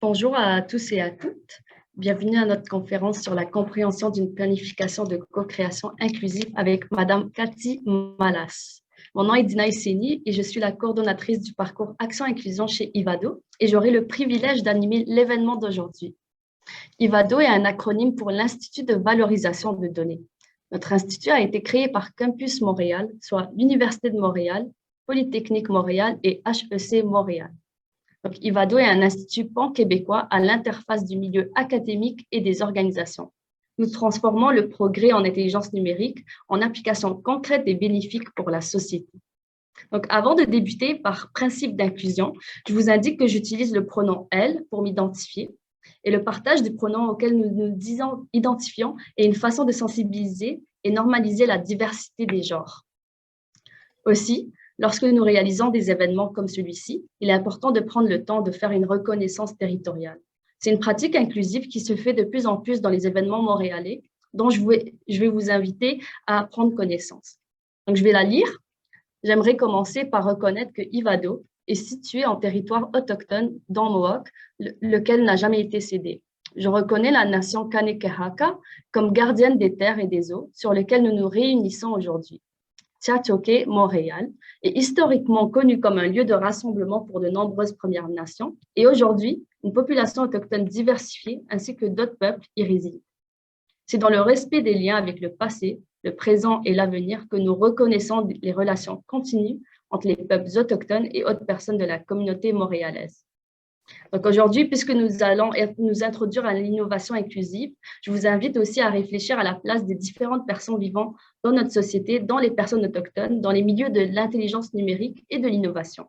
Bonjour à tous et à toutes. Bienvenue à notre conférence sur la compréhension d'une planification de co-création inclusive avec Madame Cathy Malas. Mon nom est Dina Esseni et je suis la coordonnatrice du parcours Action Inclusion chez Ivado et j'aurai le privilège d'animer l'événement d'aujourd'hui. Ivado est un acronyme pour l'Institut de valorisation de données. Notre institut a été créé par Campus Montréal, soit l'Université de Montréal, Polytechnique Montréal et HEC Montréal. Donc, Ivado est un institut pan-québécois à l'interface du milieu académique et des organisations. Nous transformons le progrès en intelligence numérique en application concrète et bénéfique pour la société. Donc, avant de débuter par principe d'inclusion, je vous indique que j'utilise le pronom « elle » pour m'identifier et le partage des pronoms auxquels nous nous identifions est une façon de sensibiliser et normaliser la diversité des genres. Aussi, lorsque nous réalisons des événements comme celui-ci, il est important de prendre le temps de faire une reconnaissance territoriale. C'est une pratique inclusive qui se fait de plus en plus dans les événements montréalais, dont je vais vous inviter à prendre connaissance. Donc, je vais la lire. J'aimerais commencer par reconnaître que Ivado est situé en territoire autochtone dans Mohawk, lequel n'a jamais été cédé. Je reconnais la nation Kanekehaka comme gardienne des terres et des eaux sur lesquelles nous nous réunissons aujourd'hui. Tchatchoké, Montréal, est historiquement connu comme un lieu de rassemblement pour de nombreuses Premières Nations et aujourd'hui, une population autochtone diversifiée ainsi que d'autres peuples y résident. C'est dans le respect des liens avec le passé, le présent et l'avenir que nous reconnaissons les relations continues entre les peuples autochtones et autres personnes de la communauté montréalaise. Donc aujourd'hui, puisque nous allons nous introduire à l'innovation inclusive, je vous invite aussi à réfléchir à la place des différentes personnes vivant dans notre société, dans les personnes autochtones, dans les milieux de l'intelligence numérique et de l'innovation.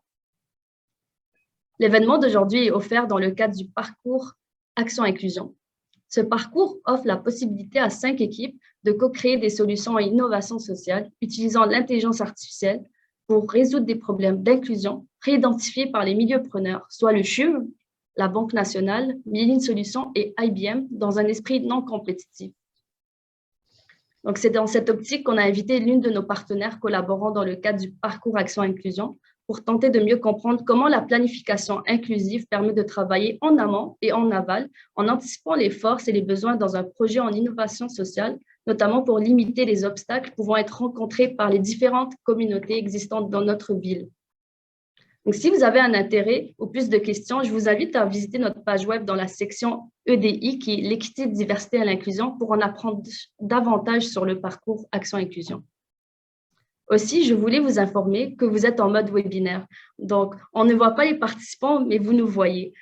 L'événement d'aujourd'hui est offert dans le cadre du parcours Action Inclusion. Ce parcours offre la possibilité à 5 équipes de co-créer des solutions à innovation sociale utilisant l'intelligence artificielle pour résoudre des problèmes d'inclusion réidentifiés par les milieux preneurs, soit le CHUM, la Banque nationale, Milline Solutions et IBM, dans un esprit non compétitif. Donc, c'est dans cette optique qu'on a invité l'une de nos partenaires collaborant dans le cadre du parcours Action Inclusion pour tenter de mieux comprendre comment la planification inclusive permet de travailler en amont et en aval en anticipant les forces et les besoins dans un projet en innovation sociale, notamment pour limiter les obstacles pouvant être rencontrés par les différentes communautés existantes dans notre ville. Donc, si vous avez un intérêt ou plus de questions, je vous invite à visiter notre page web dans la section EDI, qui est l'équité, diversité et l'inclusion, pour en apprendre davantage sur le parcours Action Inclusion. Aussi, je voulais vous informer que vous êtes en mode webinaire. Donc, on ne voit pas les participants, mais vous nous voyez.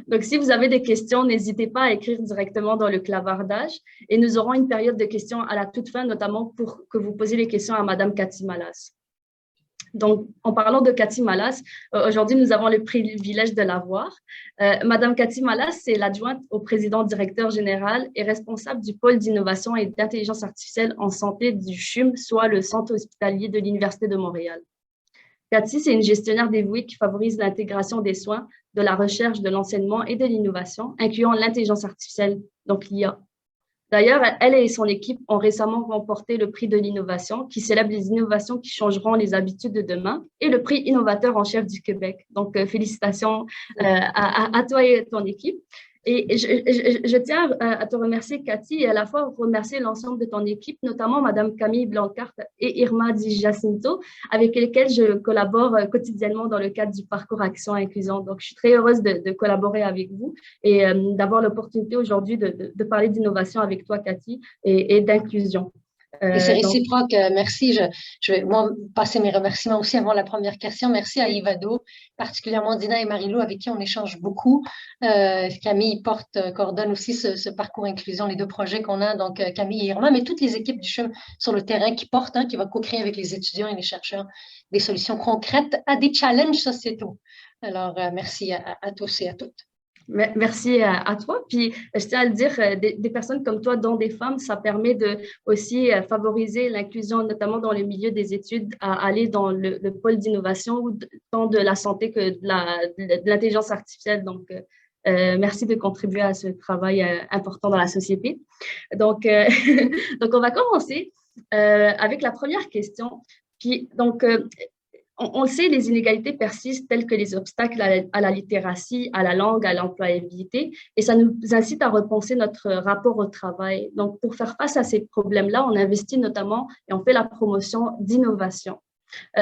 Donc, si vous avez des questions, n'hésitez pas à écrire directement dans le clavardage et nous aurons une période de questions à la toute fin, notamment pour que vous posiez les questions à Madame Cathy Malas. Donc, en parlant de Cathy Malas, aujourd'hui, nous avons le privilège de la voir. Madame Cathy Malas, c'est l'adjointe au président directeur général et responsable du pôle d'innovation et d'intelligence artificielle en santé du CHUM, soit le centre hospitalier de l'Université de Montréal. Cathy, c'est une gestionnaire dévouée qui favorise l'intégration des soins, de la recherche, de l'enseignement et de l'innovation, incluant l'intelligence artificielle, donc l'IA. D'ailleurs, elle et son équipe ont récemment remporté le prix de l'innovation qui célèbre les innovations qui changeront les habitudes de demain et le prix innovateur en chef du Québec. Donc, félicitations à toi et ton équipe. Et je tiens à te remercier, Cathy, et à la fois remercier l'ensemble de ton équipe, notamment Madame Camille Blancart et Irma Di Jacinto, avec lesquelles je collabore quotidiennement dans le cadre du parcours Action Inclusion. Donc, je suis très heureuse de collaborer avec vous et d'avoir l'opportunité aujourd'hui de parler d'innovation avec toi, Cathy, et d'inclusion. Et c'est réciproque, merci. Je vais moi passer mes remerciements aussi avant la première question. Merci à Ivado, particulièrement Dina et Marilou, avec qui on échange beaucoup. Camille coordonne aussi ce parcours inclusion, les deux projets qu'on a, donc Camille et Irma, mais toutes les équipes du CHUM sur le terrain qui portent, qui va co-créer avec les étudiants et les chercheurs des solutions concrètes à des challenges sociétaux. Alors, merci à tous et à toutes. Merci à toi. Puis, je tiens à le dire, des personnes comme toi, dont des femmes, ça permet de aussi favoriser l'inclusion, notamment dans le milieu des études, à aller dans le pôle d'innovation, tant de la santé que de l'intelligence artificielle. Donc, merci de contribuer à ce travail important dans la société. Donc, donc on va commencer avec la première question. Puis, donc, On le sait, les inégalités persistent telles que les obstacles à la littératie, à la langue, à l'employabilité, et ça nous incite à repenser notre rapport au travail. Donc, pour faire face à ces problèmes-là, on investit notamment et on fait la promotion d'innovation.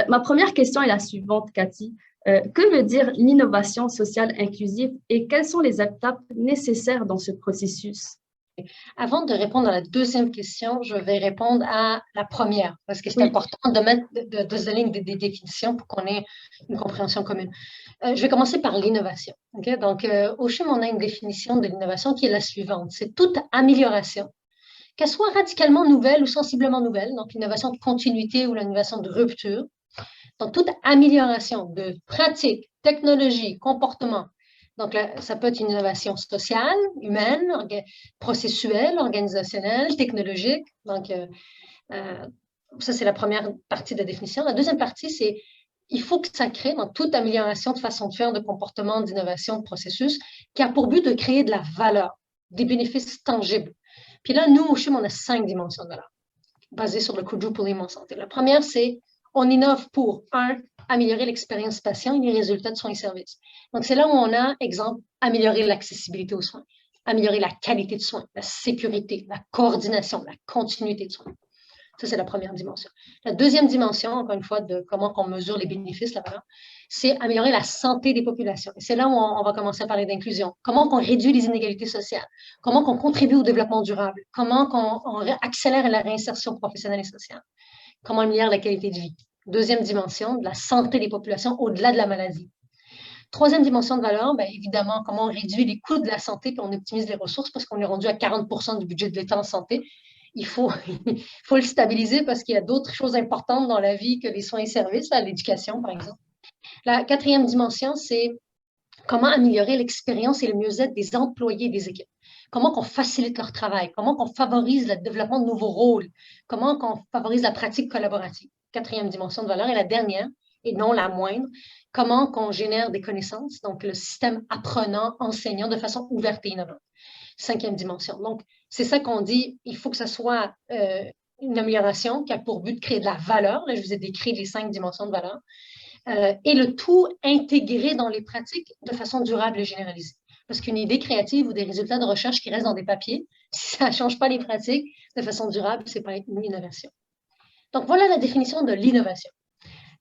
Ma première question est la suivante, Cathy. Que veut dire l'innovation sociale inclusive et quelles sont les étapes nécessaires dans ce processus? Avant de répondre à la deuxième question, je vais répondre à la première, parce que c'est important de mettre, de se donner des définitions pour qu'on ait une compréhension commune. Je vais commencer par l'innovation. Okay? Donc, au CHUM, on a une définition de l'innovation qui est la suivante. C'est toute amélioration, qu'elle soit radicalement nouvelle ou sensiblement nouvelle, donc l'innovation de continuité ou l'innovation de rupture. Donc, toute amélioration de pratiques, technologies, comportements. Donc, là, ça peut être une innovation sociale, humaine, processuelle, organisationnelle, technologique. Donc, ça, c'est la première partie de la définition. La deuxième partie, c'est il faut que ça crée dans toute amélioration de façon de faire, de comportement, d'innovation, de processus, qui a pour but de créer de la valeur, des bénéfices tangibles. Puis là, nous, au CHUM, on a 5 dimensions de valeur, basées sur le quadrupling en santé. La première, c'est on innove pour, améliorer l'expérience patient et les résultats de soins et services. Donc, c'est là où on a, exemple, améliorer l'accessibilité aux soins, améliorer la qualité de soins, la sécurité, la coordination, la continuité de soins. Ça, c'est la première dimension. La deuxième dimension, encore une fois, de comment on mesure les bénéfices là-bas, c'est améliorer la santé des populations. Et c'est là où on va commencer à parler d'inclusion. Comment on réduit les inégalités sociales? Comment on contribue au développement durable? Comment on accélère la réinsertion professionnelle et sociale? Comment améliorer la qualité de vie? Deuxième dimension, de la santé des populations au-delà de la maladie. Troisième dimension de valeur, bien évidemment, comment on réduit les coûts de la santé et on optimise les ressources parce qu'on est rendu à 40% du budget de l'État en santé. Il faut le stabiliser parce qu'il y a d'autres choses importantes dans la vie que les soins et services, l'éducation, par exemple. La quatrième dimension, c'est comment améliorer l'expérience et le mieux-être des employés des équipes. Comment qu'on facilite leur travail, comment qu'on favorise le développement de nouveaux rôles, comment qu'on favorise la pratique collaborative. Quatrième dimension de valeur. Et la dernière, et non la moindre, comment qu'on génère des connaissances, donc le système apprenant-enseignant de façon ouverte et innovante. Cinquième dimension. Donc, c'est ça qu'on dit, il faut que ce soit une amélioration qui a pour but de créer de la valeur. Là, je vous ai décrit les 5 dimensions de valeur. Et le tout intégré dans les pratiques de façon durable et généralisée. Parce qu'une idée créative ou des résultats de recherche qui restent dans des papiers, si ça ne change pas les pratiques de façon durable, ce n'est pas une innovation. Donc, voilà la définition de l'innovation.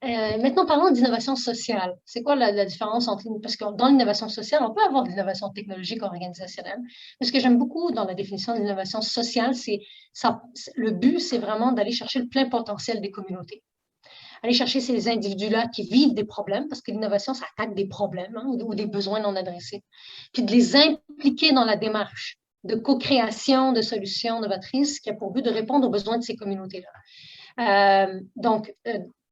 Maintenant, parlons d'innovation sociale. C'est quoi la différence entre... Parce que dans l'innovation sociale, on peut avoir de l'innovation technologique ou organisationnelle. Mais ce que j'aime beaucoup dans la définition de l'innovation sociale, c'est le but, c'est vraiment d'aller chercher le plein potentiel des communautés. Aller chercher ces individus-là qui vivent des problèmes, parce que l'innovation, ça attaque des problèmes ou des besoins non adressés, puis de les impliquer dans la démarche de co-création de solutions novatrices qui a pour but de répondre aux besoins de ces communautés-là. Donc,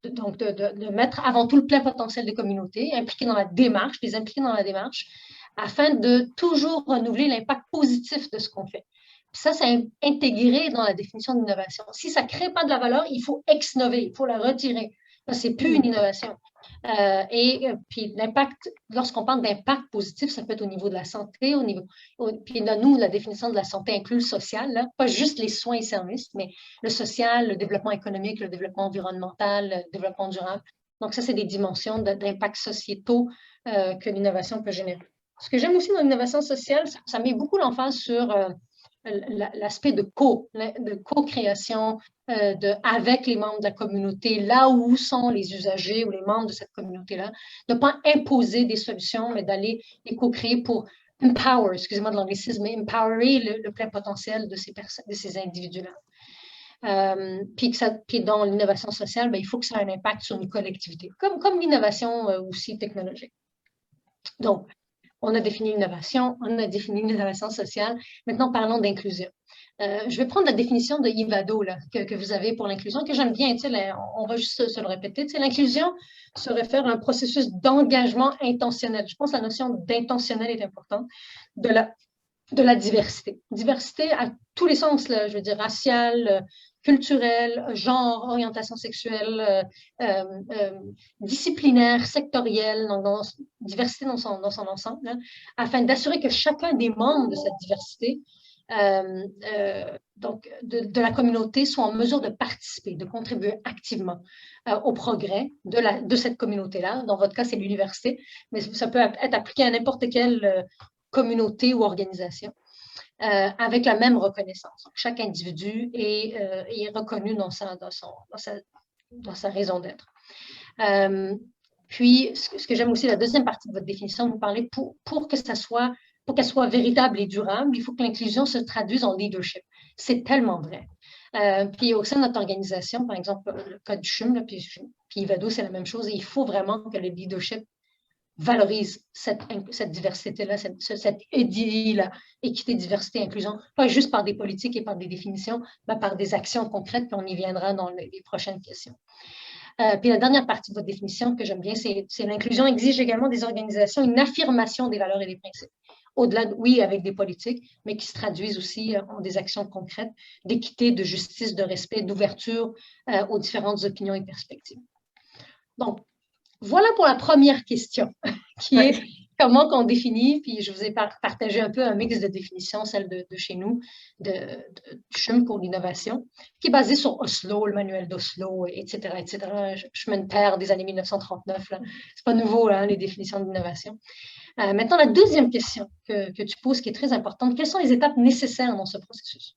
de mettre avant tout le plein potentiel des communautés, impliquer dans la démarche, les impliquer dans la démarche, afin de toujours renouveler l'impact positif de ce qu'on fait. Puis ça, c'est intégré dans la définition d'innovation. Si ça ne crée pas de la valeur, il faut ex-nover, il faut la retirer. Ce n'est plus une innovation. Puis l'impact, lorsqu'on parle d'impact positif, ça peut être au niveau de la santé, puis là, nous, la définition de la santé inclut le social, là, pas juste les soins et services, mais le social, le développement économique, le développement environnemental, le développement durable. Donc ça, c'est des dimensions d'impact sociétaux que l'innovation peut générer. Ce que j'aime aussi dans l'innovation sociale, ça met beaucoup l'emphase sur l'aspect de co-création avec les membres de la communauté, là où sont les usagers ou les membres de cette communauté-là, de ne pas imposer des solutions, mais d'aller les co-créer pour empower, excusez-moi de l'anglicisme, mais empowerer le plein potentiel de ces individus-là. Puis dans l'innovation sociale, il faut que ça ait un impact sur une collectivité, comme l'innovation aussi technologique. Donc, on a défini l'innovation, on a défini l'innovation sociale. Maintenant, parlons d'inclusion. Je vais prendre la définition de Ivado que vous avez pour l'inclusion, que j'aime bien. On va juste se le répéter. L'inclusion se réfère à un processus d'engagement intentionnel. Je pense que la notion d'intentionnel est importante, de la diversité. Diversité à tous les sens, là, je veux dire raciale, culturelle, genre, orientation sexuelle, disciplinaire, sectorielle, donc diversité dans son ensemble, là, afin d'assurer que chacun des membres de cette diversité donc de la communauté soient en mesure de participer, de contribuer activement au progrès de cette communauté-là. Dans votre cas, c'est l'université, mais ça peut être appliqué à n'importe quelle communauté ou organisation, avec la même reconnaissance. Donc, chaque individu est reconnu dans sa raison d'être. Puis, ce que j'aime aussi, la deuxième partie de votre définition, vous parlez pour qu'elle soit véritable et durable, il faut que l'inclusion se traduise en leadership. C'est tellement vrai. Puis au sein de notre organisation, par exemple, le code du CHUM, puis Ivado, c'est la même chose. Et il faut vraiment que le leadership valorise cette diversité-là, cette EDI-là, équité, diversité, inclusion, pas juste par des politiques et par des définitions, mais par des actions concrètes, puis on y viendra dans les prochaines questions. Puis la dernière partie de votre définition que j'aime bien, c'est l'inclusion exige également des organisations une affirmation des valeurs et des principes. Au-delà, oui, avec des politiques, mais qui se traduisent aussi en des actions concrètes d'équité, de justice, de respect, d'ouverture aux différentes opinions et perspectives. Donc, voilà pour la première question, qui est comment qu'on définit, puis je vous ai partagé un peu un mix de définitions, celle de chez nous, du CHUM pour l'innovation, qui est basée sur Oslo, le manuel d'Oslo, etc., etc. Chemin de terre des années 1939, c'est pas nouveau, hein, les définitions d'innovation. Maintenant, la deuxième question que tu poses, qui est très importante, quelles sont les étapes nécessaires dans ce processus?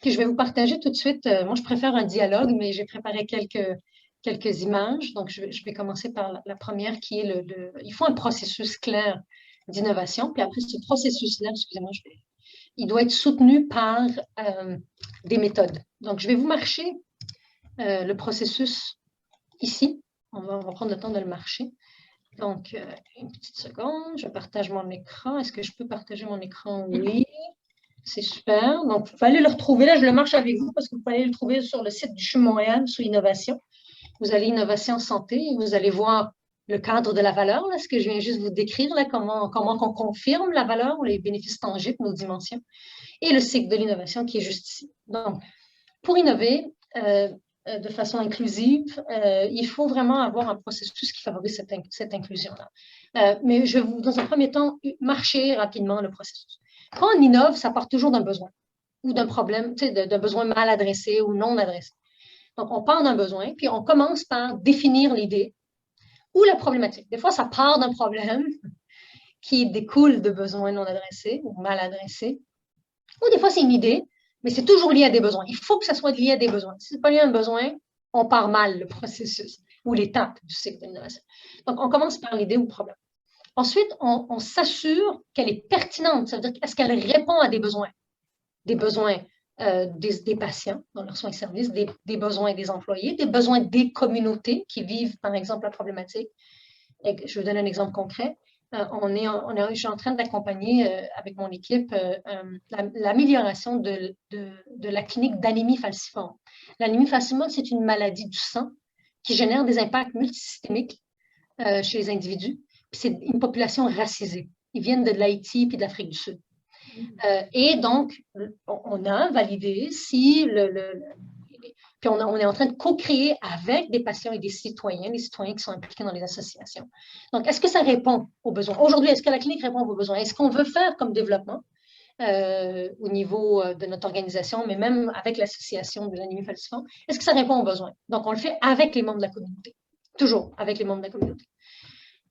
Puis je vais vous partager tout de suite, moi je préfère un dialogue, mais j'ai préparé quelques images. Donc, je vais commencer par la première qui est il faut un processus clair d'innovation. Puis après, ce processus-là, excusez-moi, il doit être soutenu par des méthodes. Donc, je vais vous marcher le processus ici. On va prendre le temps de le marcher. Donc, une petite seconde, je partage mon écran. Est-ce que je peux partager mon écran? Oui, c'est super. Donc, vous pouvez aller le retrouver. Là, je le marche avec vous parce que vous pouvez aller le trouver sur le site du CHUM Montréal sous Innovation. Vous allez Innovation Santé et vous allez voir le cadre de la valeur, là, ce que je viens juste vous décrire, là, comment on confirme la valeur ou les bénéfices tangibles, nos dimensions, et le cycle de l'innovation qui est juste ici. Donc, pour innover de façon inclusive, il faut vraiment avoir un processus qui favorise cette inclusion-là. Mais je vais vous, dans un premier temps, marcher rapidement le processus. Quand on innove, ça part toujours d'un besoin ou d'un problème, d'un besoin mal adressé ou non adressé. Donc, on part d'un besoin, puis on commence par définir l'idée ou la problématique. Des fois, ça part d'un problème qui découle de besoins non adressés ou mal adressés. Ou des fois, c'est une idée, mais c'est toujours lié à des besoins. Il faut que ça soit lié à des besoins. Si ce n'est pas lié à un besoin, on part mal le processus ou l'étape du cycle de l'innovation. Donc, on commence par l'idée ou le problème. Ensuite, on s'assure qu'elle est pertinente. Ça veut dire, est-ce qu'elle répond à des besoins? Des besoins des patients dans leurs soins et services, des besoins des employés, des besoins des communautés qui vivent, par exemple, la problématique. Et je vais donner un exemple concret. Je suis en train d'accompagner avec mon équipe l'amélioration de la clinique d'anémie falciforme. L'anémie falciforme, c'est une maladie du sang qui génère des impacts multisystémiques chez les individus. C'est une population racisée. Ils viennent de l'Haïti et de l'Afrique du Sud. Et donc, on a validé si puis on est en train de co-créer avec des patients et des citoyens qui sont impliqués dans les associations. Donc, est-ce que ça répond aux besoins? Aujourd'hui, est-ce que la clinique répond aux besoins? Est-ce qu'on veut faire comme développement au niveau de notre organisation, mais même avec l'association de l'anémie falciforme? Est-ce que ça répond aux besoins? Donc, on le fait avec les membres de la communauté. Toujours avec les membres de la communauté.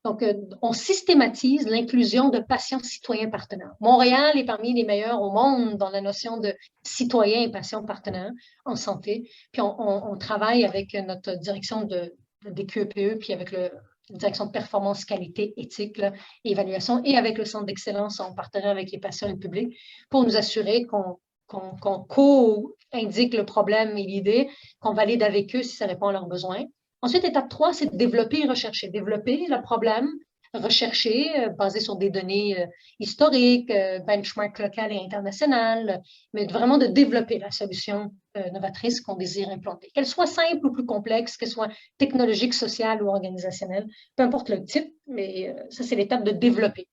Donc, on systématise l'inclusion de patients citoyens partenaires. Montréal est parmi les meilleurs au monde dans la notion de citoyens et patients partenaires en santé. Puis, on travaille avec notre direction des QEPE, puis avec la direction de performance, qualité, éthique et évaluation, et avec le centre d'excellence en partenariat avec les patients et le public, pour nous assurer qu'on co-indique le problème et l'idée, qu'on valide avec eux si ça répond à leurs besoins. Ensuite, étape 3, c'est de développer et rechercher. Développer le problème, rechercher, basé sur des données historiques, benchmark local et international, mais vraiment de développer la solution novatrice qu'on désire implanter. Qu'elle soit simple ou plus complexe, qu'elle soit technologique, sociale ou organisationnelle, peu importe le type, mais ça, c'est l'étape de développer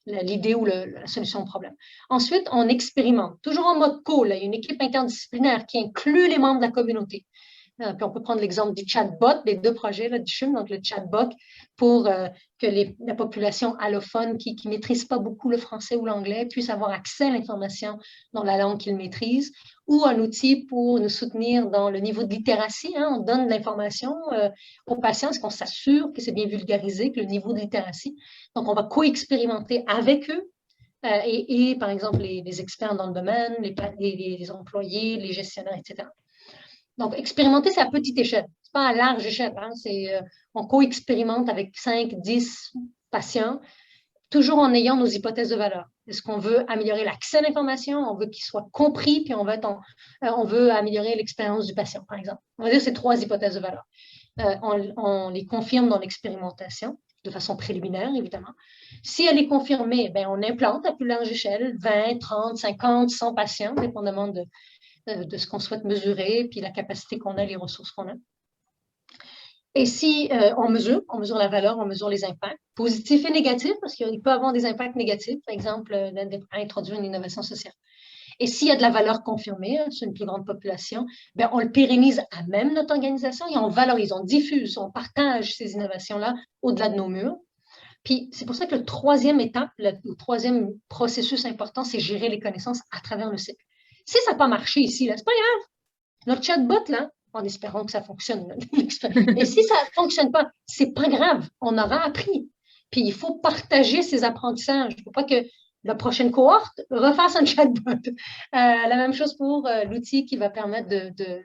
l'idée ou la solution au problème. Ensuite, on expérimente, toujours en mode co. Il y a une équipe interdisciplinaire qui inclut les membres de la communauté. Puis on peut prendre l'exemple du chatbot, les deux projets là, du CHUM, donc le chatbot pour que la population allophone qui ne maîtrise pas beaucoup le français ou l'anglais puisse avoir accès à l'information dans la langue qu'ils maîtrisent, ou un outil pour nous soutenir dans le niveau de littératie. Hein, on donne de l'information aux patients, parce qu'on s'assure que c'est bien vulgarisé, que le niveau de littératie. Donc, on va co-expérimenter avec eux et par exemple, les experts dans le domaine, les employés, les gestionnaires, etc. Donc, expérimenter, c'est à petite échelle. Ce n'est pas à large échelle. Hein, on co-expérimente avec 5, 10 patients, toujours en ayant nos hypothèses de valeur. Est-ce qu'on veut améliorer l'accès à l'information? On veut qu'il soit compris, puis on veut améliorer l'expérience du patient, par exemple. On va dire ces 3 hypothèses de valeur. On les confirme dans l'expérimentation, de façon préliminaire, évidemment. Si elle est confirmée, bien, on implante à plus large échelle, 20, 30, 50, 100 patients, dépendamment de ce qu'on souhaite mesurer, puis la capacité qu'on a, les ressources qu'on a. Et si on mesure la valeur, on mesure les impacts, positifs et négatifs, parce qu'il peut y avoir des impacts négatifs, par exemple, d'introduire une innovation sociale. Et s'il y a de la valeur confirmée sur une plus grande population, bien, on le pérennise à même notre organisation et on valorise, on diffuse, on partage ces innovations-là au-delà de nos murs. Puis c'est pour ça que le troisième étape, le troisième processus important, c'est gérer les connaissances à travers le cycle. Si ça n'a pas marché ici, ce n'est pas grave. Notre chatbot, là, en espérant que ça fonctionne. Et si ça ne fonctionne pas, ce n'est pas grave. On aura appris. Puis il faut partager ces apprentissages. Il ne faut pas que la prochaine cohorte refasse un chatbot. La même chose pour l'outil qui va permettre de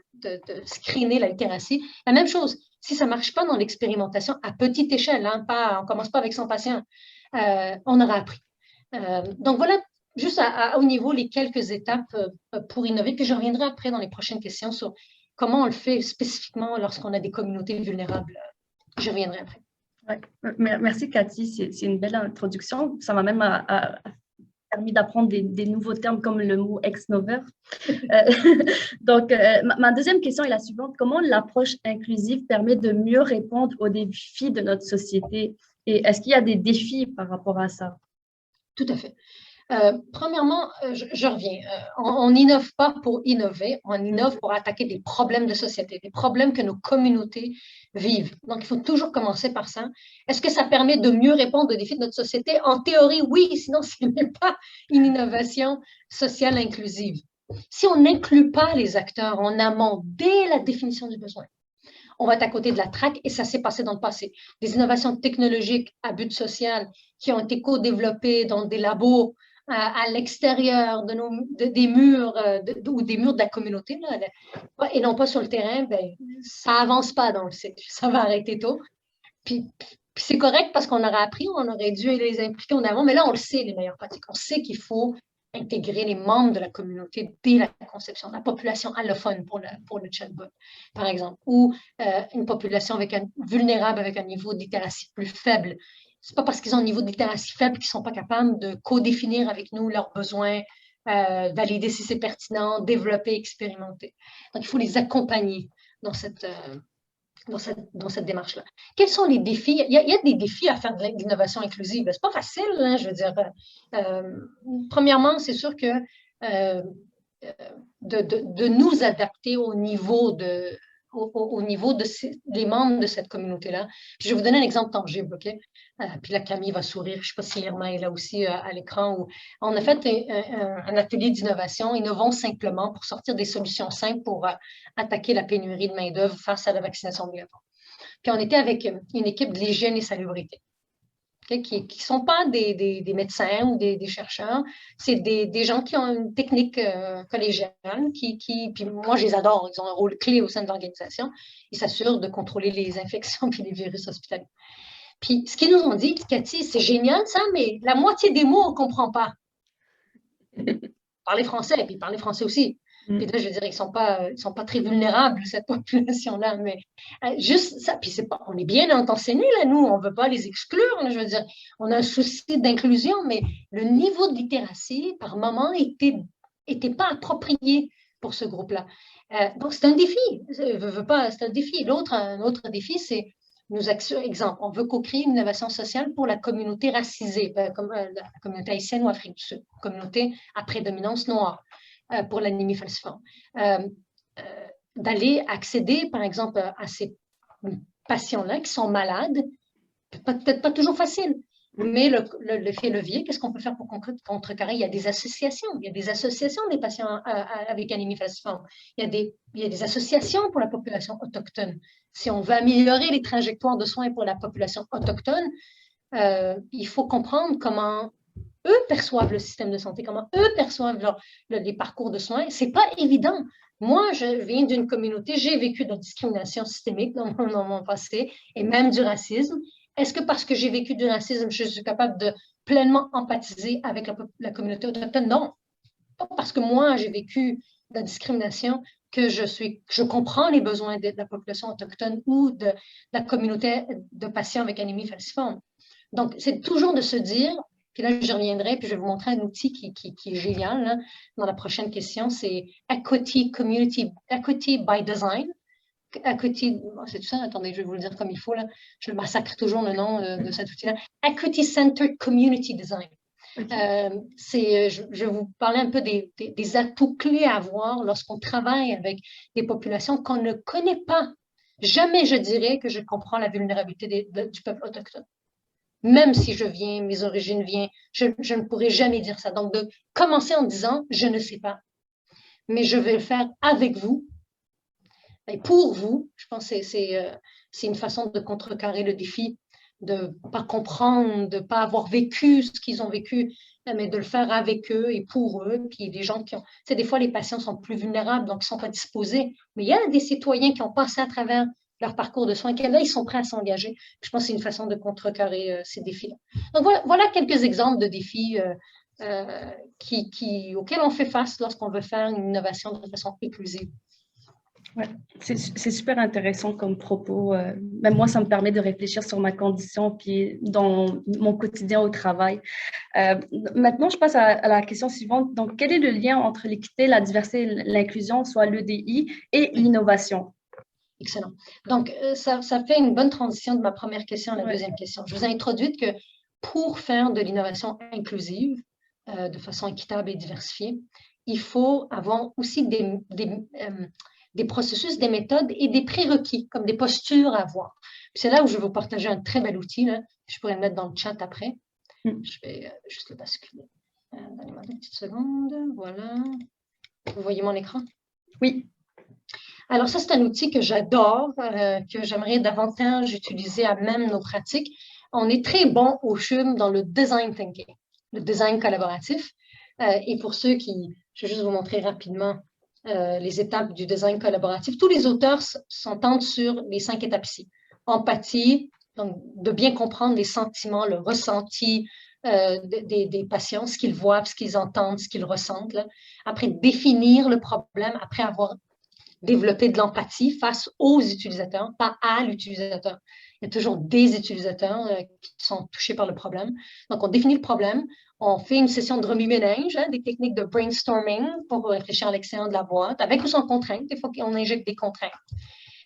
screener la littératie. La même chose, si ça ne marche pas dans l'expérimentation à petite échelle, hein, on ne commence pas avec 100 patients, on aura appris. Donc voilà, juste à haut niveau, les quelques étapes pour innover. Puis je reviendrai après dans les prochaines questions sur comment on le fait spécifiquement lorsqu'on a des communautés vulnérables. Je reviendrai après. Ouais. Merci Cathy, c'est une belle introduction. Ça m'a même permis d'apprendre des nouveaux termes comme le mot ex-nover. Donc, ma deuxième question est la suivante. Comment l'approche inclusive permet de mieux répondre aux défis de notre société? Et est-ce qu'il y a des défis par rapport à ça? Tout à fait. Premièrement, je reviens. On n'innove pas pour innover, on innove pour attaquer des problèmes de société, des problèmes que nos communautés vivent. Donc, il faut toujours commencer par ça. Est-ce que ça permet de mieux répondre aux défis de notre société? En théorie, oui, sinon ce n'est pas une innovation sociale inclusive. Si on n'inclut pas les acteurs en amont dès la définition du besoin, on va être à côté de la traque et ça s'est passé dans le passé. Des innovations technologiques à but social qui ont été co-développées dans des labos à l'extérieur des murs ou des murs de la communauté là, et non pas sur le terrain, ben, ça avance pas dans le cycle. Ça va arrêter tôt. Puis c'est correct parce qu'on aurait appris, on aurait dû les impliquer en avant, mais là, on le sait, les meilleures pratiques. On sait qu'il faut intégrer les membres de la communauté dès la conception, la population allophone pour le chatbot, par exemple, ou une population vulnérable avec un niveau de littératie plus faible. Ce n'est pas parce qu'ils ont un niveau de littératie faible qu'ils ne sont pas capables de co-définir avec nous leurs besoins, valider si c'est pertinent, développer, expérimenter. Donc, il faut les accompagner dans cette démarche-là. Quels sont les défis? Il y a des défis à faire de l'innovation inclusive. Ce n'est pas facile, hein, je veux dire. Premièrement, c'est sûr que de nous adapter au niveau des membres de cette communauté-là. Je vais vous donner un exemple tangible, OK? Puis là, Camille va sourire. Je ne sais pas si Irma est là aussi à l'écran. Où on a fait un atelier d'innovation, Innovons simplement, pour sortir des solutions simples pour attaquer la pénurie de main-d'œuvre face à la vaccination obligatoire. Puis on était avec une équipe de l'hygiène et salubrité. Okay, qui ne sont pas des médecins ou des chercheurs, c'est des gens qui ont une technique collégiale, puis moi je les adore, ils ont un rôle clé au sein de l'organisation, ils s'assurent de contrôler les infections puis les virus hospitaliers. Puis ce qu'ils nous ont dit, Cathy, c'est génial ça, mais la moitié des mots on ne comprend pas. Parler français, puis parler français aussi. Puis là, je veux dire, ils sont pas très vulnérables, cette population-là, mais juste ça, puis on est bien enseignés, là, nous, on ne veut pas les exclure, là, je veux dire, on a un souci d'inclusion, mais le niveau de littératie, par moment, était pas approprié pour ce groupe-là. Donc, c'est un défi, c'est un défi. Un autre défi, c'est exemple, on veut co-créer une innovation sociale pour la communauté racisée, comme la communauté haïtienne ou Afrique du Sud, communauté à prédominance noire. Pour l'anémie falciforme. d'aller accéder, par exemple, à ces patients-là qui sont malades, peut-être pas toujours facile, mais l'effet levier, qu'est-ce qu'on peut faire pour contrecarrer? Il y a des associations des patients avec anémie falciforme. Il y a des associations pour la population autochtone. Si on veut améliorer les trajectoires de soins pour la population autochtone, il faut comprendre comment eux perçoivent le système de santé, comment eux perçoivent les parcours de soins. C'est pas évident. Moi, je viens d'une communauté, j'ai vécu de la discrimination systémique dans mon passé et même du racisme. Est-ce que parce que j'ai vécu du racisme, je suis capable de pleinement empathiser avec la communauté autochtone? Non. Pas parce que moi, j'ai vécu de la discrimination que je comprends les besoins de la population autochtone ou de la communauté de patients avec anémie falciforme. Donc, c'est toujours de se dire, puis là, je reviendrai, puis je vais vous montrer un outil qui est génial là, dans la prochaine question, c'est Equity by Design. Equity, c'est tout ça, attendez, je vais vous le dire comme il faut, là. Je massacre toujours le nom de cet outil-là. Equity Centered Community Design. Je vais vous parler un peu des atouts clés à avoir lorsqu'on travaille avec des populations qu'on ne connaît pas. Jamais je dirais que je comprends la vulnérabilité du peuple autochtone. Même si mes origines viennent, je ne pourrais jamais dire ça. Donc, de commencer en disant, je ne sais pas, mais je vais le faire avec vous et pour vous. Je pense que c'est une façon de contrecarrer le défi, de ne pas comprendre, de ne pas avoir vécu ce qu'ils ont vécu, mais de le faire avec eux et pour eux. Puis des gens qui ont... Tu sais, des fois, les patients sont plus vulnérables, donc ils ne sont pas disposés. Mais il y a des citoyens qui ont passé à travers leur parcours de soins, là, ils sont prêts à s'engager. Je pense que c'est une façon de contrecarrer ces défis-là. Donc, voilà quelques exemples de défis auxquels on fait face lorsqu'on veut faire une innovation de façon inclusive. Ouais, c'est super intéressant comme propos. Même moi, ça me permet de réfléchir sur ma condition puis dans mon quotidien au travail. Maintenant, je passe à la question suivante. Donc, quel est le lien entre l'équité, la diversité et l'inclusion, soit l'EDI, et l'innovation? Excellent. Donc, ça fait une bonne transition de ma première question à la deuxième question. Je vous ai introduite que pour faire de l'innovation inclusive, de façon équitable et diversifiée, il faut avoir aussi des processus, des méthodes et des prérequis, comme des postures à avoir. C'est là où je vais vous partager un très bel outil. Là. Je pourrais le mettre dans le chat après. Je vais juste le basculer. Donnez-moi une petite seconde. Voilà. Vous voyez mon écran? Oui. Alors ça, c'est un outil que j'adore, que j'aimerais davantage utiliser à même nos pratiques. On est très bon au CHUM dans le design thinking, le design collaboratif. Et pour ceux je vais juste vous montrer rapidement les étapes du design collaboratif. Tous les auteurs s'entendent sur les 5 étapes ici. Empathie, donc de bien comprendre les sentiments, le ressenti des patients, ce qu'ils voient, ce qu'ils entendent, ce qu'ils ressentent. Là. Après, définir le problème, après avoir développer de l'empathie face aux utilisateurs, pas à l'utilisateur. Il y a toujours des utilisateurs qui sont touchés par le problème. Donc, on définit le problème, on fait une session de remue-ménage, des techniques de brainstorming pour réfléchir à l'extérieur de la boîte, avec ou sans contrainte. Des fois, on injecte des contraintes.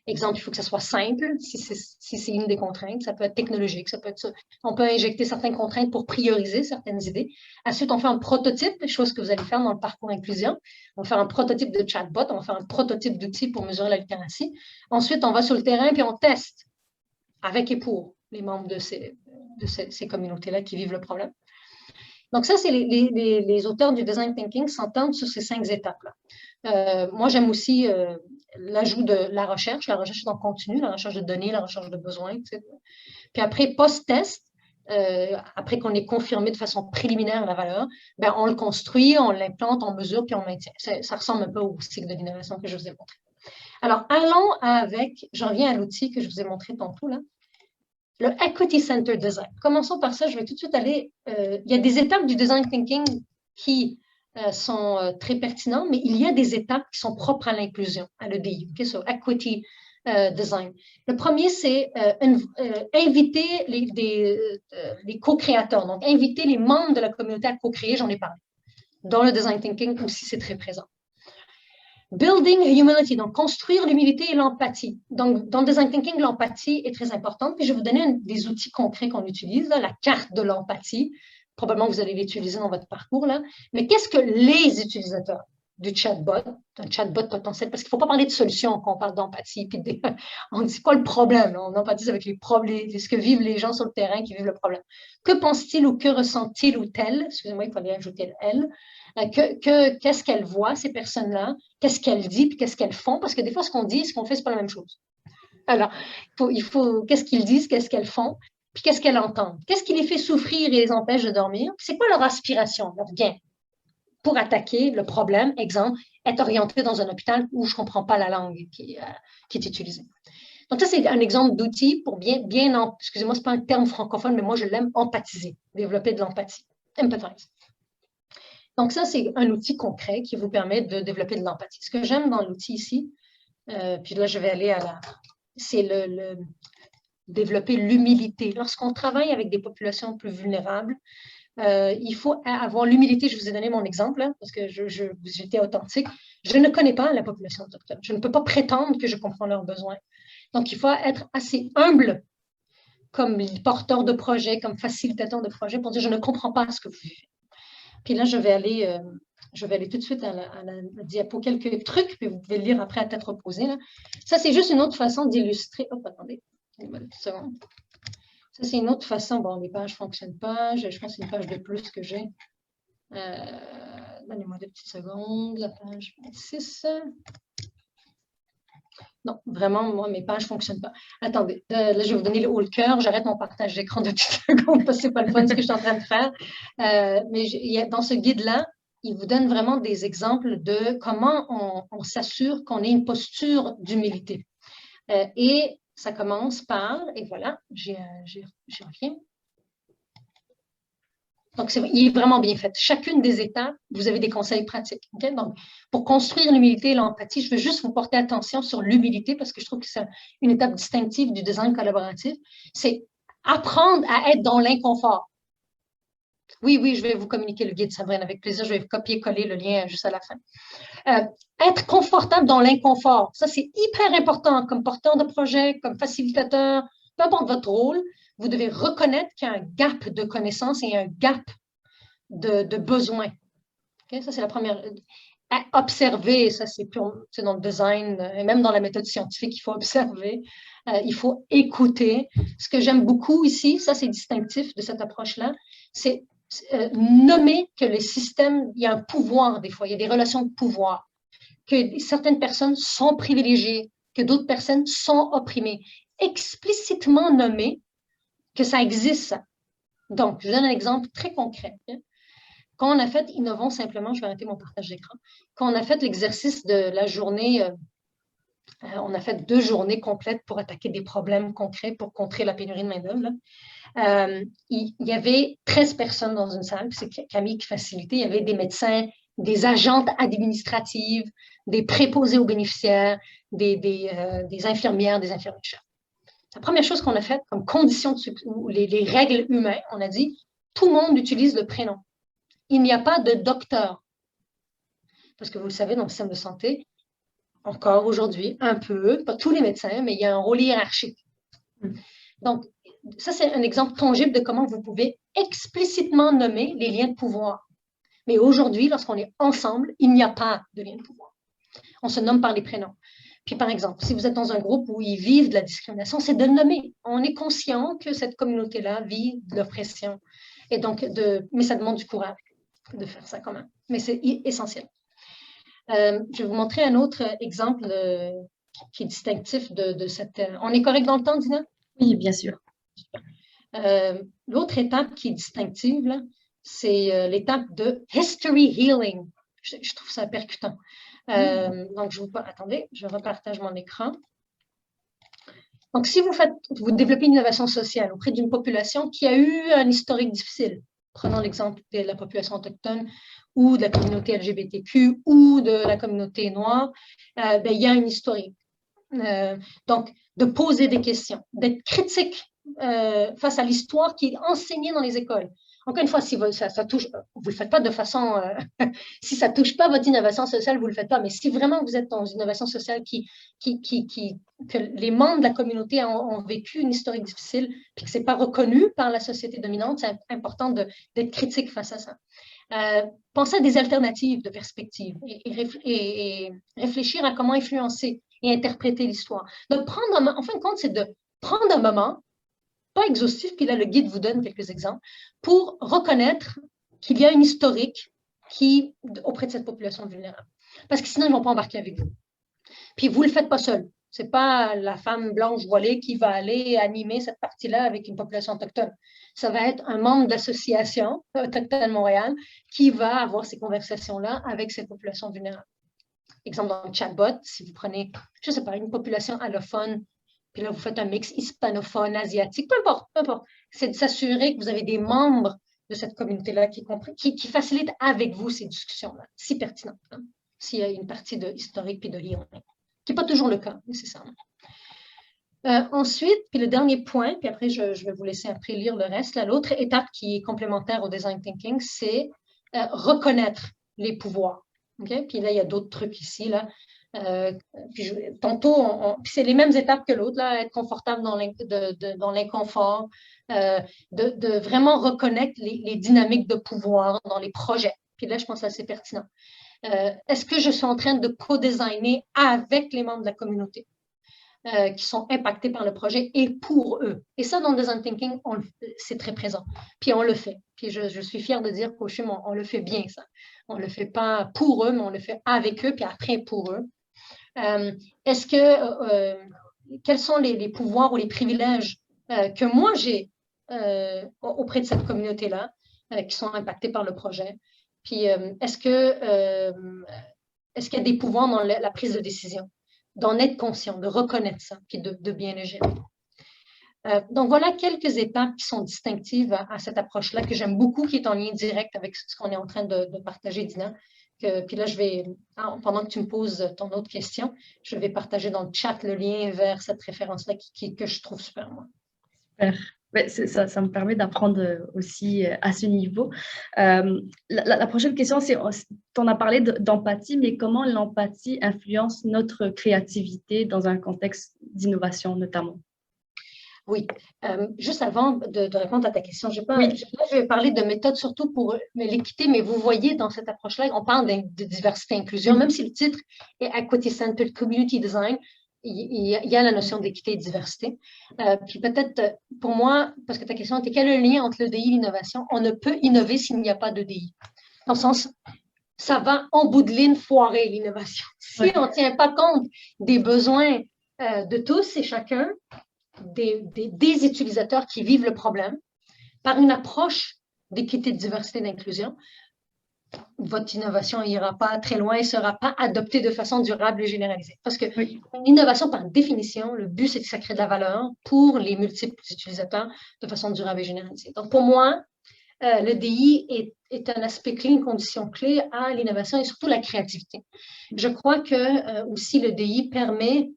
Exemple, il faut que ça soit simple, si c'est une des contraintes. Ça peut être technologique, ça peut être ça. On peut injecter certaines contraintes pour prioriser certaines idées. Ensuite, on fait un prototype, chose que vous allez faire dans le parcours inclusion. On va faire un prototype de chatbot, on va faire un prototype d'outil pour mesurer la littératie. Ensuite, on va sur le terrain puis on teste avec et pour les membres de ces communautés-là qui vivent le problème. Donc ça, c'est les auteurs du design thinking s'entendent sur ces 5 étapes-là. Moi, j'aime aussi l'ajout de la recherche en continu, la recherche de données, la recherche de besoins, etc. Puis après, post-test, après qu'on ait confirmé de façon préliminaire la valeur, ben, on le construit, on l'implante, on mesure, puis on maintient. Ça ressemble un peu au cycle de l'innovation que je vous ai montré. Alors, allons avec, j'en viens à l'outil que je vous ai montré tantôt, là, le Equity Center Design. Commençons par ça, je vais tout de suite aller... il y a des étapes du design thinking qui sont très pertinentes, mais il y a des étapes qui sont propres à l'inclusion, à l'EDI, so Equity Design. Le premier, c'est inviter les co-créateurs, donc inviter les membres de la communauté à co-créer, j'en ai parlé. Dans le design thinking aussi, c'est très présent. Building humanity, donc construire l'humilité et l'empathie. Donc, dans le design thinking, l'empathie est très importante. Puis, je vais vous donner des outils concrets qu'on utilise, là, la carte de l'empathie. Probablement, vous allez l'utiliser dans votre parcours. Là. Mais qu'est-ce que les utilisateurs du chatbot, un chatbot potentiel, parce qu'il ne faut pas parler de solution quand on parle d'empathie. On ne dit pas le problème, on empathise avec les problèmes, ce que vivent les gens sur le terrain qui vivent le problème. Que pense-t-il ou que ressent-il ou tel, excusez-moi, il fallait ajouter le elle, qu'est-ce qu'elles voient, ces personnes-là, qu'est-ce qu'elles disent, puis qu'est-ce qu'elles font, parce que des fois, ce qu'on dit et ce qu'on fait, ce n'est pas la même chose. Alors, qu'est-ce qu'ils disent, qu'est-ce qu'elles font, puis qu'est-ce qu'elles entendent. Qu'est-ce qui les fait souffrir et les empêche de dormir? C'est quoi leur aspiration, leur gain pour attaquer le problème? Exemple, être orienté dans un hôpital où je ne comprends pas la langue qui est utilisée. Donc, ça, c'est un exemple d'outil pour excusez-moi, ce n'est pas un terme francophone, mais moi, je l'aime, empathiser, développer de l'empathie. Empathize. Donc, ça, c'est un outil concret qui vous permet de développer de l'empathie. Ce que j'aime dans l'outil ici, puis là, je vais aller c'est développer l'humilité. Lorsqu'on travaille avec des populations plus vulnérables, il faut avoir l'humilité. Je vous ai donné mon exemple, hein, parce que j'étais authentique. Je ne connais pas la population autochtone. Je ne peux pas prétendre que je comprends leurs besoins. Donc, il faut être assez humble comme porteur de projet, comme facilitateur de projet pour dire « je ne comprends pas ce que vous vivez ». Puis là, je vais aller tout de suite à la diapo, quelques trucs, puis vous pouvez le lire après à tête reposée. Là. Ça, c'est juste une autre façon d'illustrer. Hop, attendez, une seconde. Ça, c'est une autre façon. Bon, les pages ne fonctionnent pas. Je pense que c'est une page de plus que j'ai. Donnez-moi 2 petites secondes. La page 26. Non, vraiment, moi, mes pages ne fonctionnent pas. Attendez, là, je vais vous donner le haut le cœur. J'arrête mon partage d'écran de petites secondes parce que ce n'est pas le fun ce que je suis en train de faire. Mais dans ce guide-là, il vous donne vraiment des exemples de comment on s'assure qu'on ait une posture d'humilité. Et ça commence par, et voilà, j'y reviens. Donc, il est vraiment bien fait. Chacune des étapes, vous avez des conseils pratiques. Okay? Donc, pour construire l'humilité et l'empathie, je veux juste vous porter attention sur l'humilité parce que je trouve que c'est une étape distinctive du design collaboratif. C'est apprendre à être dans l'inconfort. Oui, je vais vous communiquer le guide, Sabrine, avec plaisir. Je vais copier-coller le lien juste à la fin. Être confortable dans l'inconfort, ça, c'est hyper important comme porteur de projet, comme facilitateur, peu importe votre rôle. Vous devez reconnaître qu'il y a un gap de connaissances et un gap de besoins. Okay? Ça, c'est la première. Observer, ça, c'est dans le design et même dans la méthode scientifique, il faut observer, il faut écouter. Ce que j'aime beaucoup ici, ça, c'est distinctif de cette approche-là, c'est nommer que le système, il y a un pouvoir des fois, il y a des relations de pouvoir, que certaines personnes sont privilégiées, que d'autres personnes sont opprimées. Explicitement nommer que ça existe. Donc, je vous donne un exemple très concret. Quand on a fait Innovons simplement, je vais arrêter mon partage d'écran, quand on a fait l'exercice de la journée, on a fait 2 journées complètes pour attaquer des problèmes concrets pour contrer la pénurie de main-d'œuvre. Il y avait 13 personnes dans une salle, c'est Camille qui facilitait, il y avait des médecins, des agentes administratives, des préposés aux bénéficiaires, des infirmières, des infirmiers-chefs. La première chose qu'on a faite comme condition ou les règles humaines, on a dit tout le monde utilise le prénom. Il n'y a pas de docteur. Parce que vous le savez, dans le système de santé, encore aujourd'hui, un peu, pas tous les médecins, mais il y a un rôle hiérarchique. Donc, ça, c'est un exemple tangible de comment vous pouvez explicitement nommer les liens de pouvoir. Mais aujourd'hui, lorsqu'on est ensemble, il n'y a pas de lien de pouvoir. On se nomme par les prénoms. Puis, par exemple, si vous êtes dans un groupe où ils vivent de la discrimination, c'est de le nommer. On est conscient que cette communauté-là vit de l'oppression. Et donc, mais ça demande du courage de faire ça quand même. Mais c'est essentiel. Je vais vous montrer un autre exemple qui est distinctif de cette... On est correct dans le temps, Dina? Oui, bien sûr. L'autre étape qui est distinctive, c'est l'étape de history healing. Je trouve ça percutant. Donc, attendez, je repartage mon écran. Donc, si vous développez une innovation sociale auprès d'une population qui a eu un historique difficile, prenons l'exemple de la population autochtone ou de la communauté LGBTQ ou de la communauté noire, il y a une historique. Donc, de poser des questions, d'être critique face à l'histoire qui est enseignée dans les écoles. Encore une fois, si ça touche, vous ne le faites pas de façon, si ça ne touche pas votre innovation sociale, vous ne le faites pas. Mais si vraiment vous êtes dans une innovation sociale que les membres de la communauté ont vécu une historique difficile, puis que ce n'est pas reconnu par la société dominante, c'est important d'être critique face à ça. Penser à des alternatives de perspective et réfléchir à comment influencer et interpréter l'histoire. Donc, en fin de compte, c'est de prendre un moment, pas exhaustif, puis là, le guide vous donne quelques exemples, pour reconnaître qu'il y a une historique auprès de cette population vulnérable. Parce que sinon, ils ne vont pas embarquer avec vous. Puis, vous ne le faites pas seul. Ce n'est pas la femme blanche voilée qui va aller animer cette partie-là avec une population autochtone. Ça va être un membre d'association autochtone Montréal qui va avoir ces conversations-là avec cette population vulnérable. Exemple dans le chatbot, si vous prenez, je ne sais pas, une population allophone, puis là, vous faites un mix hispanophone, asiatique, peu importe. C'est de s'assurer que vous avez des membres de cette communauté-là qui facilitent avec vous ces discussions-là, si pertinentes, hein, s'il y a une partie de historique puis de healing, qui n'est pas toujours le cas, nécessairement. Ensuite, puis le dernier point, puis après, je vais vous laisser après lire le reste. L'autre étape qui est complémentaire au design thinking, c'est reconnaître les pouvoirs. Okay? Puis là, il y a d'autres trucs ici, là. Tantôt, c'est les mêmes étapes que l'autre, là, être confortable dans l'inconfort, de vraiment reconnaître les dynamiques de pouvoir dans les projets. Puis là, je pense que c'est assez pertinent. Est-ce que je suis en train de co-designer avec les membres de la communauté qui sont impactés par le projet et pour eux? Et ça, dans le design thinking, c'est très présent. Puis on le fait. Puis je suis fière de dire qu'au CHUM, on le fait bien, ça. On ne le fait pas pour eux, mais on le fait avec eux, puis après pour eux. Quels sont les pouvoirs ou les privilèges que moi j'ai auprès de cette communauté-là qui sont impactés par le projet? Puis est-ce qu'il y a des pouvoirs dans la prise de décision, d'en être conscient, de reconnaître ça, puis de bien le gérer? Donc, voilà quelques étapes qui sont distinctives à cette approche-là, que j'aime beaucoup, qui est en lien direct avec ce qu'on est en train de partager, Dina. Puis là, pendant que tu me poses ton autre question, je vais partager dans le chat le lien vers cette référence-là que je trouve super, moi. Super. Ouais, ça me permet d'apprendre aussi à ce niveau. La prochaine question, c'est, tu en as parlé d'empathie, mais comment l'empathie influence notre créativité dans un contexte d'innovation notamment? Oui, juste avant de répondre à ta question, je vais parler de méthode surtout pour l'équité, mais vous voyez dans cette approche-là, on parle de diversité et inclusion, même si le titre est Equity Centered Community Design, il y a la notion d'équité et de diversité. Puis peut-être pour moi, parce que ta question était quel est le lien entre l'EDI et l'innovation? On ne peut innover s'il n'y a pas d'EDI. Dans le sens, ça va en bout de ligne foirer l'innovation. Si on ne tient pas compte des besoins de tous et chacun, des utilisateurs qui vivent le problème, par une approche d'équité, de diversité, d'inclusion, votre innovation n'ira pas très loin et ne sera pas adoptée de façon durable et généralisée. Parce que une innovation, par définition, le but, c'est que ça crée de la valeur pour les multiples utilisateurs de façon durable et généralisée. Donc, pour moi, le DI est un aspect clé, une condition clé à l'innovation et surtout la créativité. Je crois que aussi le DI permet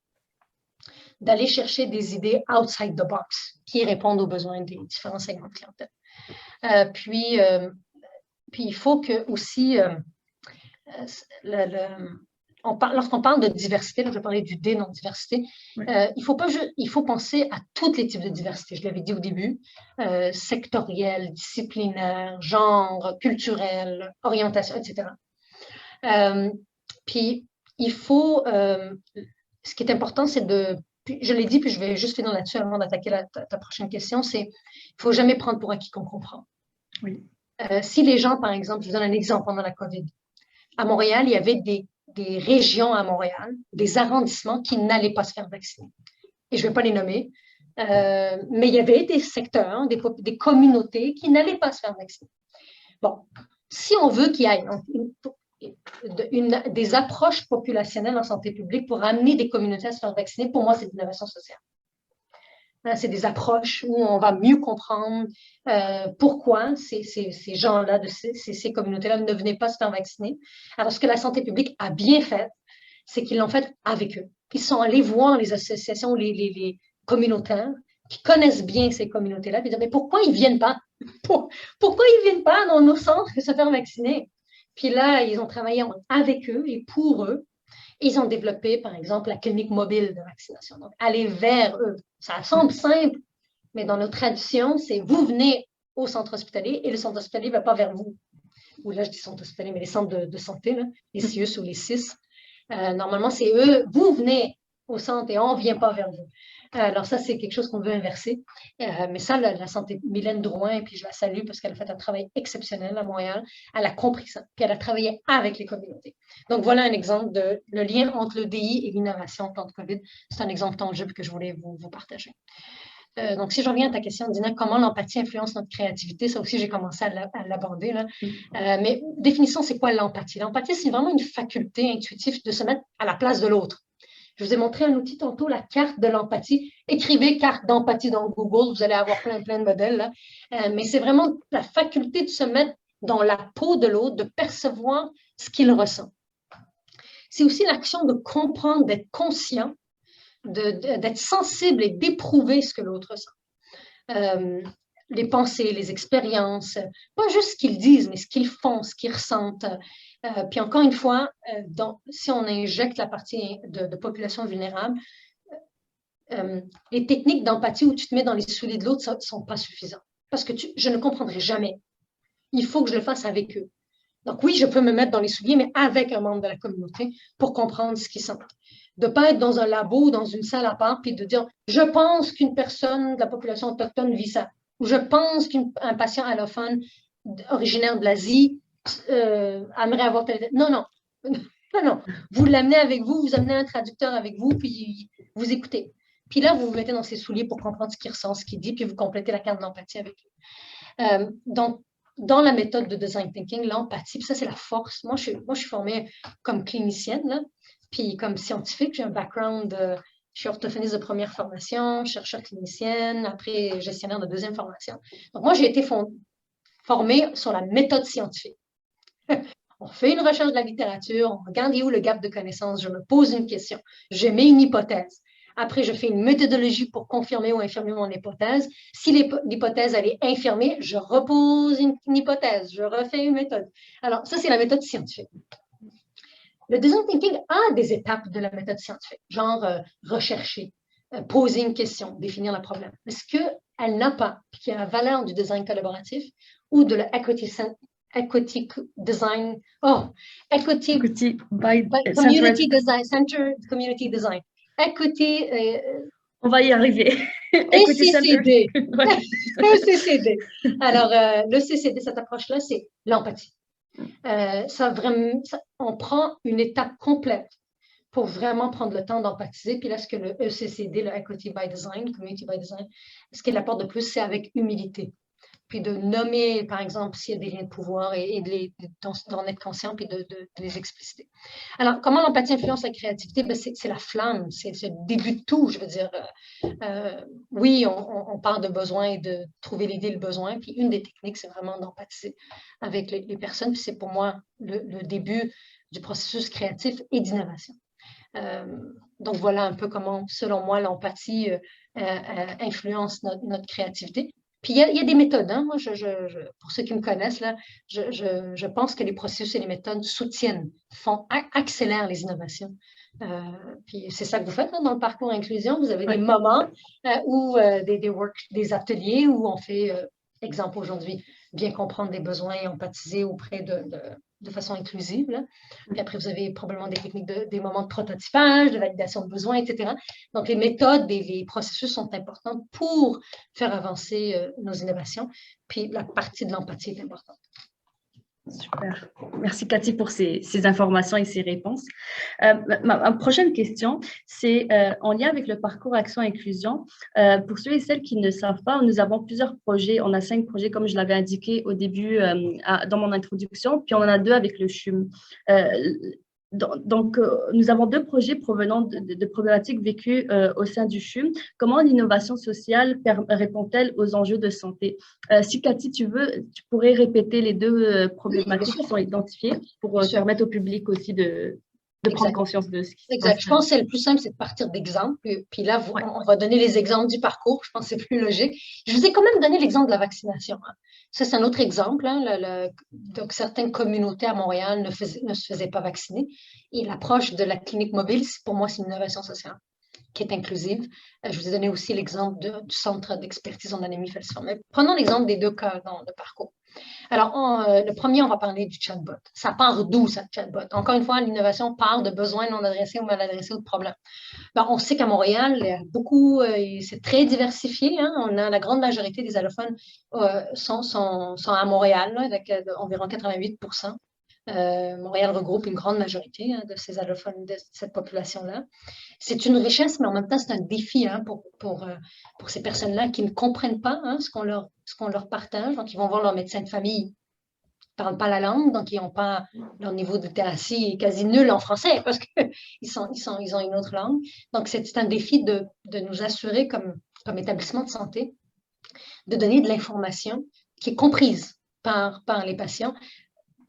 d'aller chercher des idées outside the box qui répondent aux besoins des différents segments de clientèle. Puis, il faut que aussi, lorsqu'on parle de diversité, là, je vais parler du D, non diversité, il faut penser à tous les types de diversité. Je l'avais dit au début, sectorielle, disciplinaire, genre, culturel, orientation, etc. Puis, il faut, ce qui est important, c'est je l'ai dit, puis je vais juste finir là-dessus avant d'attaquer ta prochaine question, c'est qu'il ne faut jamais prendre pour acquis qu'on comprend. Oui. Si les gens, par exemple, je vous donne un exemple pendant la COVID, à Montréal, il y avait des régions à Montréal, des arrondissements qui n'allaient pas se faire vacciner. Et je ne vais pas les nommer, mais il y avait des secteurs, des communautés qui n'allaient pas se faire vacciner. Bon, si on veut qu'il y ait des approches populationnelles en santé publique pour amener des communautés à se faire vacciner, pour moi, c'est l'innovation sociale. C'est des approches où on va mieux comprendre pourquoi ces gens-là, ces communautés-là ne venaient pas se faire vacciner. Alors, ce que la santé publique a bien fait, c'est qu'ils l'ont fait avec eux. Ils sont allés voir les associations, les communautaires qui connaissent bien ces communautés-là, et dire, mais pourquoi ils ne viennent pas, Pourquoi ils ne viennent pas dans nos centres se faire vacciner? Puis là, ils ont travaillé avec eux et pour eux. Ils ont développé, par exemple, la clinique mobile de vaccination. Donc, aller vers eux. Ça semble simple, mais dans nos traditions, c'est vous venez au centre hospitalier et le centre hospitalier ne va pas vers vous. Ou là, je dis centre hospitalier, mais les centres de santé, là, les CIUS ou les CIS. Normalement, c'est eux, vous venez au centre et on ne vient pas vers vous. Alors ça, c'est quelque chose qu'on veut inverser. Mais ça, la santé, Mylène Drouin, puis je la salue parce qu'elle a fait un travail exceptionnel à Montréal. Elle a compris ça, puis elle a travaillé avec les communautés. Donc voilà un exemple de le lien entre le DI et l'innovation en temps de COVID. C'est un exemple tangible que je voulais vous partager. Donc, si je reviens à ta question, Dina, comment l'empathie influence notre créativité? Ça aussi, j'ai commencé à l'aborder. Mais définissons, c'est quoi l'empathie? L'empathie, c'est vraiment une faculté intuitive de se mettre à la place de l'autre. Je vous ai montré un outil tantôt, la carte de l'empathie. Écrivez carte d'empathie dans Google, vous allez avoir plein de modèles. Là. Mais c'est vraiment la faculté de se mettre dans la peau de l'autre, de percevoir ce qu'il ressent. C'est aussi l'action de comprendre, d'être conscient, d'être sensible et d'éprouver ce que l'autre ressent. Les pensées, les expériences, pas juste ce qu'ils disent, mais ce qu'ils font, ce qu'ils ressentent. Puis encore une fois, si on injecte la partie de population vulnérable, les techniques d'empathie où tu te mets dans les souliers de l'autre ne sont pas suffisantes. Parce que je ne comprendrai jamais. Il faut que je le fasse avec eux. Donc oui, je peux me mettre dans les souliers, mais avec un membre de la communauté pour comprendre ce qu'ils sentent. De ne pas être dans un labo, dans une salle à part, puis de dire « je pense qu'une personne de la population autochtone vit ça » ou « je pense qu'un patient allophone originaire de l'Asie aimerait avoir tel... » Non, non. Non, non. Vous l'amenez avec vous, vous amenez un traducteur avec vous, puis vous écoutez. Puis là, vous vous mettez dans ses souliers pour comprendre ce qu'il ressent, ce qu'il dit, puis vous complétez la carte d'empathie avec lui. Donc, dans la méthode de design thinking, l'empathie, ça c'est la force. Moi, je suis formée comme clinicienne, là, puis comme scientifique, j'ai un background, je suis orthophoniste de première formation, chercheur clinicienne, après gestionnaire de deuxième formation. Donc moi, j'ai été formée sur la méthode scientifique. On fait une recherche de la littérature, on regarde où le gap de connaissances, je me pose une question, je mets une hypothèse. Après, je fais une méthodologie pour confirmer ou infirmer mon hypothèse. Si l'hypothèse elle est infirmée, je repose une hypothèse, je refais une méthode. Alors, ça, c'est la méthode scientifique. Le design thinking a des étapes de la méthode scientifique, genre rechercher, poser une question, définir le problème. Mais ce qu'elle n'a pas, puis qui a la valeur du design collaboratif ou de l'equity design, equity by community design, centered community design. Equity. On va y arriver. ECCD. ECCD. Alors, le CCD, cette approche-là, c'est l'empathie. On prend une étape complète pour vraiment prendre le temps d'empathiser. Puis là, ce que le ECCD, le Equity by Design, Community by Design, ce qu'il apporte de plus, c'est avec humilité. Puis de nommer, par exemple, s'il y a des liens de pouvoir et d'en être conscient, puis de les expliciter. Alors, comment l'empathie influence la créativité? Ben, c'est la flamme, c'est le début de tout, je veux dire. Oui, on parle de besoin et de trouver l'idée, le besoin, puis une des techniques, c'est vraiment d'empathiser avec les personnes, puis c'est pour moi le début du processus créatif et d'innovation. Donc, voilà un peu comment, selon moi, l'empathie influence notre créativité. Puis, il y a des méthodes. Hein? Moi, pour ceux qui me connaissent, là, je pense que les processus et les méthodes soutiennent, accélèrent les innovations. Puis, c'est ça que vous faites là, dans le parcours inclusion. Vous avez des moments ou des ateliers où on fait, exemple aujourd'hui, bien comprendre les besoins et empathiser auprès de façon inclusive. Là. Puis après, vous avez probablement des techniques, des moments de prototypage, de validation de besoins, etc. Donc, les méthodes et les processus sont importants pour faire avancer nos innovations. Puis, la partie de l'empathie est importante. Super. Merci Cathy pour ces informations et ces réponses. Ma prochaine question, c'est en lien avec le parcours Action Inclusion. Pour ceux et celles qui ne savent pas, nous avons plusieurs projets. On a 5 projets, comme je l'avais indiqué au début dans mon introduction, puis on en a 2 avec le CHUM. Donc, nous avons 2 projets provenant de problématiques vécues au sein du CHUM. Comment l'innovation sociale répond-elle aux enjeux de santé? Si Cathy, tu pourrais répéter les 2 problématiques qui sont identifiées pour permettre au public aussi de de prendre conscience de ce qui se Exact. passe. Je pense que c'est le plus simple, c'est de partir d'exemples. Puis là, Ouais. on va donner les exemples du parcours. Je pense que c'est plus logique. Je vous ai quand même donné l'exemple de la vaccination. Hein. Ça, c'est un autre exemple. Hein. Donc, certaines communautés à Montréal ne se faisaient pas vacciner. Et l'approche de la clinique mobile, pour moi, c'est une innovation sociale qui est inclusive. Je vous ai donné aussi l'exemple du centre d'expertise en anémie falciforme. Prenons l'exemple des deux cas dans le parcours. Alors, le premier, on va parler du chatbot. Ça part d'où, ça, chatbot? Encore une fois, l'innovation part de besoins non adressés ou mal adressés ou de problèmes. Ben, on sait qu'à Montréal, c'est très diversifié. Hein? On a la grande majorité des allophones sont à Montréal, là, avec environ 88%. Montréal regroupe une grande majorité de ces allophones, de cette population-là. C'est une richesse, mais en même temps, c'est un défi hein, pour ces personnes-là qui ne comprennent pas hein, ce qu'on leur partage. Donc, ils vont voir leur médecin de famille, ils ne parlent pas la langue, donc ils n'ont pas leur niveau de littératie est quasi nul en français parce qu'ils ont une autre langue. Donc, c'est un défi de nous assurer comme établissement de santé de donner de l'information qui est comprise par les patients.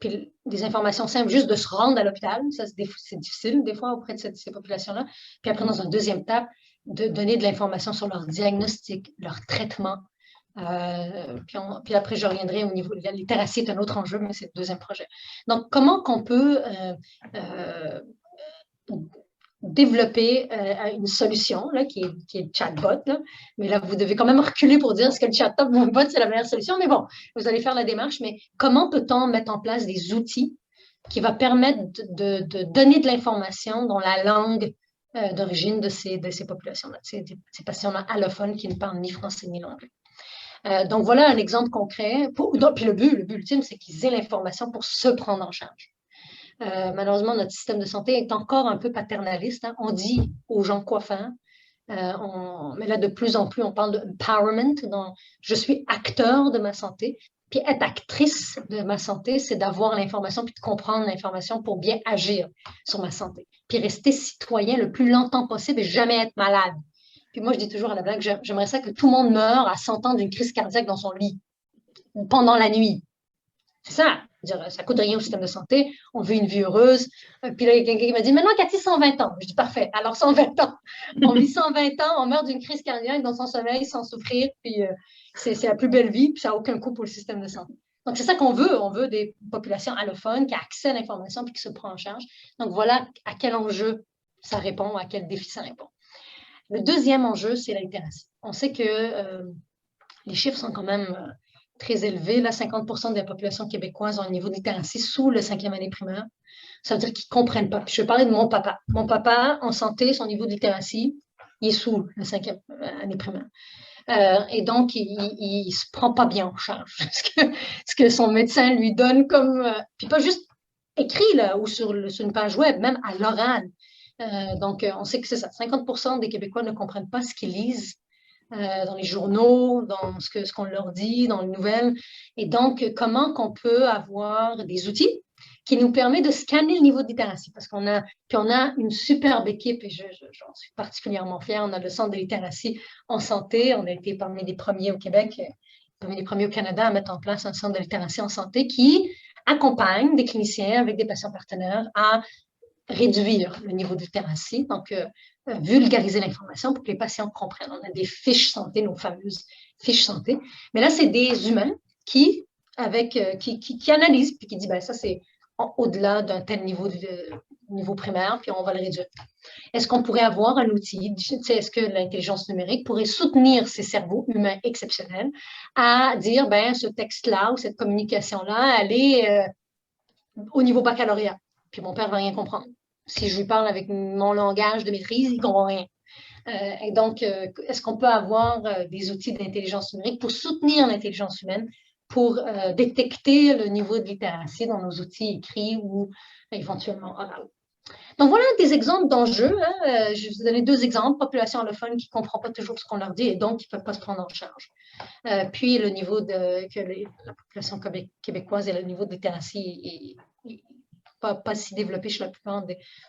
Puis des informations simples, juste de se rendre à l'hôpital, ça c'est difficile des fois auprès de ces populations-là. Puis après, dans une deuxième étape, de donner de l'information sur leur diagnostic, leur traitement. Puis après, je reviendrai au niveau de la littératie, c'est un autre enjeu, mais c'est le deuxième projet. Donc, comment qu'on peut développer une solution là, qui est le chatbot. Là. Mais là, vous devez quand même reculer pour dire ce que le chatbot, c'est la meilleure solution. Mais bon, vous allez faire la démarche. Mais comment peut-on mettre en place des outils qui vont permettre de donner de l'information dans la langue d'origine de ces populations-là, ces patients-là allophones qui ne parlent ni français ni l'anglais. Donc, voilà un exemple concret. Puis le but ultime, c'est qu'ils aient l'information pour se prendre en charge. Malheureusement, notre système de santé est encore un peu paternaliste. Hein. On dit aux gens quoi faire. Mais là, de plus en plus, on parle d'empowerment. Je suis acteur de ma santé. Puis être actrice de ma santé, c'est d'avoir l'information puis de comprendre l'information pour bien agir sur ma santé. Puis rester citoyen le plus longtemps possible et jamais être malade. Puis moi, je dis toujours à la blague, j'aimerais ça que tout le monde meure à 100 ans d'une crise cardiaque dans son lit ou pendant la nuit. C'est ça. Ça ne coûte rien au système de santé. On veut une vie heureuse. Puis là, il y a quelqu'un qui m'a dit, maintenant, Cathy, 120 ans. Je dis, parfait. Alors, 120 ans. On vit 120 ans, on meurt d'une crise cardiaque dans son sommeil sans souffrir. Puis c'est la plus belle vie. Puis ça n'a aucun coût pour le système de santé. Donc, c'est ça qu'on veut. On veut des populations allophones qui ont accès à l'information puis qui se prennent en charge. Donc, voilà à quel enjeu ça répond, à quel défi ça répond. Le deuxième enjeu, c'est la littératie. On sait que les chiffres sont quand même très élevé. Là, 50% de la population québécoise ont un niveau de littératie sous le 5e année primaire. Ça veut dire qu'ils ne comprennent pas. Je vais parler de mon papa. Mon papa, en santé, son niveau de littératie, il est sous le 5e année primaire. Et donc, il ne se prend pas bien en charge. Ce que son médecin lui donne comme... puis pas juste écrit là, ou sur une page web, même à l'oral. Donc, on sait que c'est ça. 50% des Québécois ne comprennent pas ce qu'ils lisent dans les journaux, dans ce qu'on leur dit, dans les nouvelles. Et donc, comment qu'on peut avoir des outils qui nous permettent de scanner le niveau de littératie. Parce qu'on a une superbe équipe et j'en suis particulièrement fière. On a le Centre de littératie en santé. On a été parmi les premiers au Québec, parmi les premiers au Canada à mettre en place un centre de littératie en santé qui accompagne des cliniciens avec des patients partenaires à réduire le niveau de littératie, donc vulgariser l'information pour que les patients comprennent. On a des fiches santé, nos fameuses fiches santé. Mais là, c'est des humains qui analysent puis qui disent, ben ça, c'est au-delà d'un tel niveau primaire, puis on va le réduire. Est-ce qu'on pourrait avoir un outil, est-ce que l'intelligence numérique pourrait soutenir ces cerveaux humains exceptionnels à dire, ben ce texte-là ou cette communication-là, elle est au niveau baccalauréat. Puis mon père ne va rien comprendre. Si je lui parle avec mon langage de maîtrise, il ne comprend rien. Et donc, est-ce qu'on peut avoir des outils d'intelligence numérique pour soutenir l'intelligence humaine, pour détecter le niveau de littératie dans nos outils écrits ou éventuellement oraux? Donc, voilà des exemples d'enjeux. Hein. Je vais vous donner 2 exemples. Population allophone qui ne comprend pas toujours ce qu'on leur dit et donc qui ne peuvent pas se prendre en charge. Puis, le niveau que la population québécoise et le niveau de littératie est pas si développé chez la plupart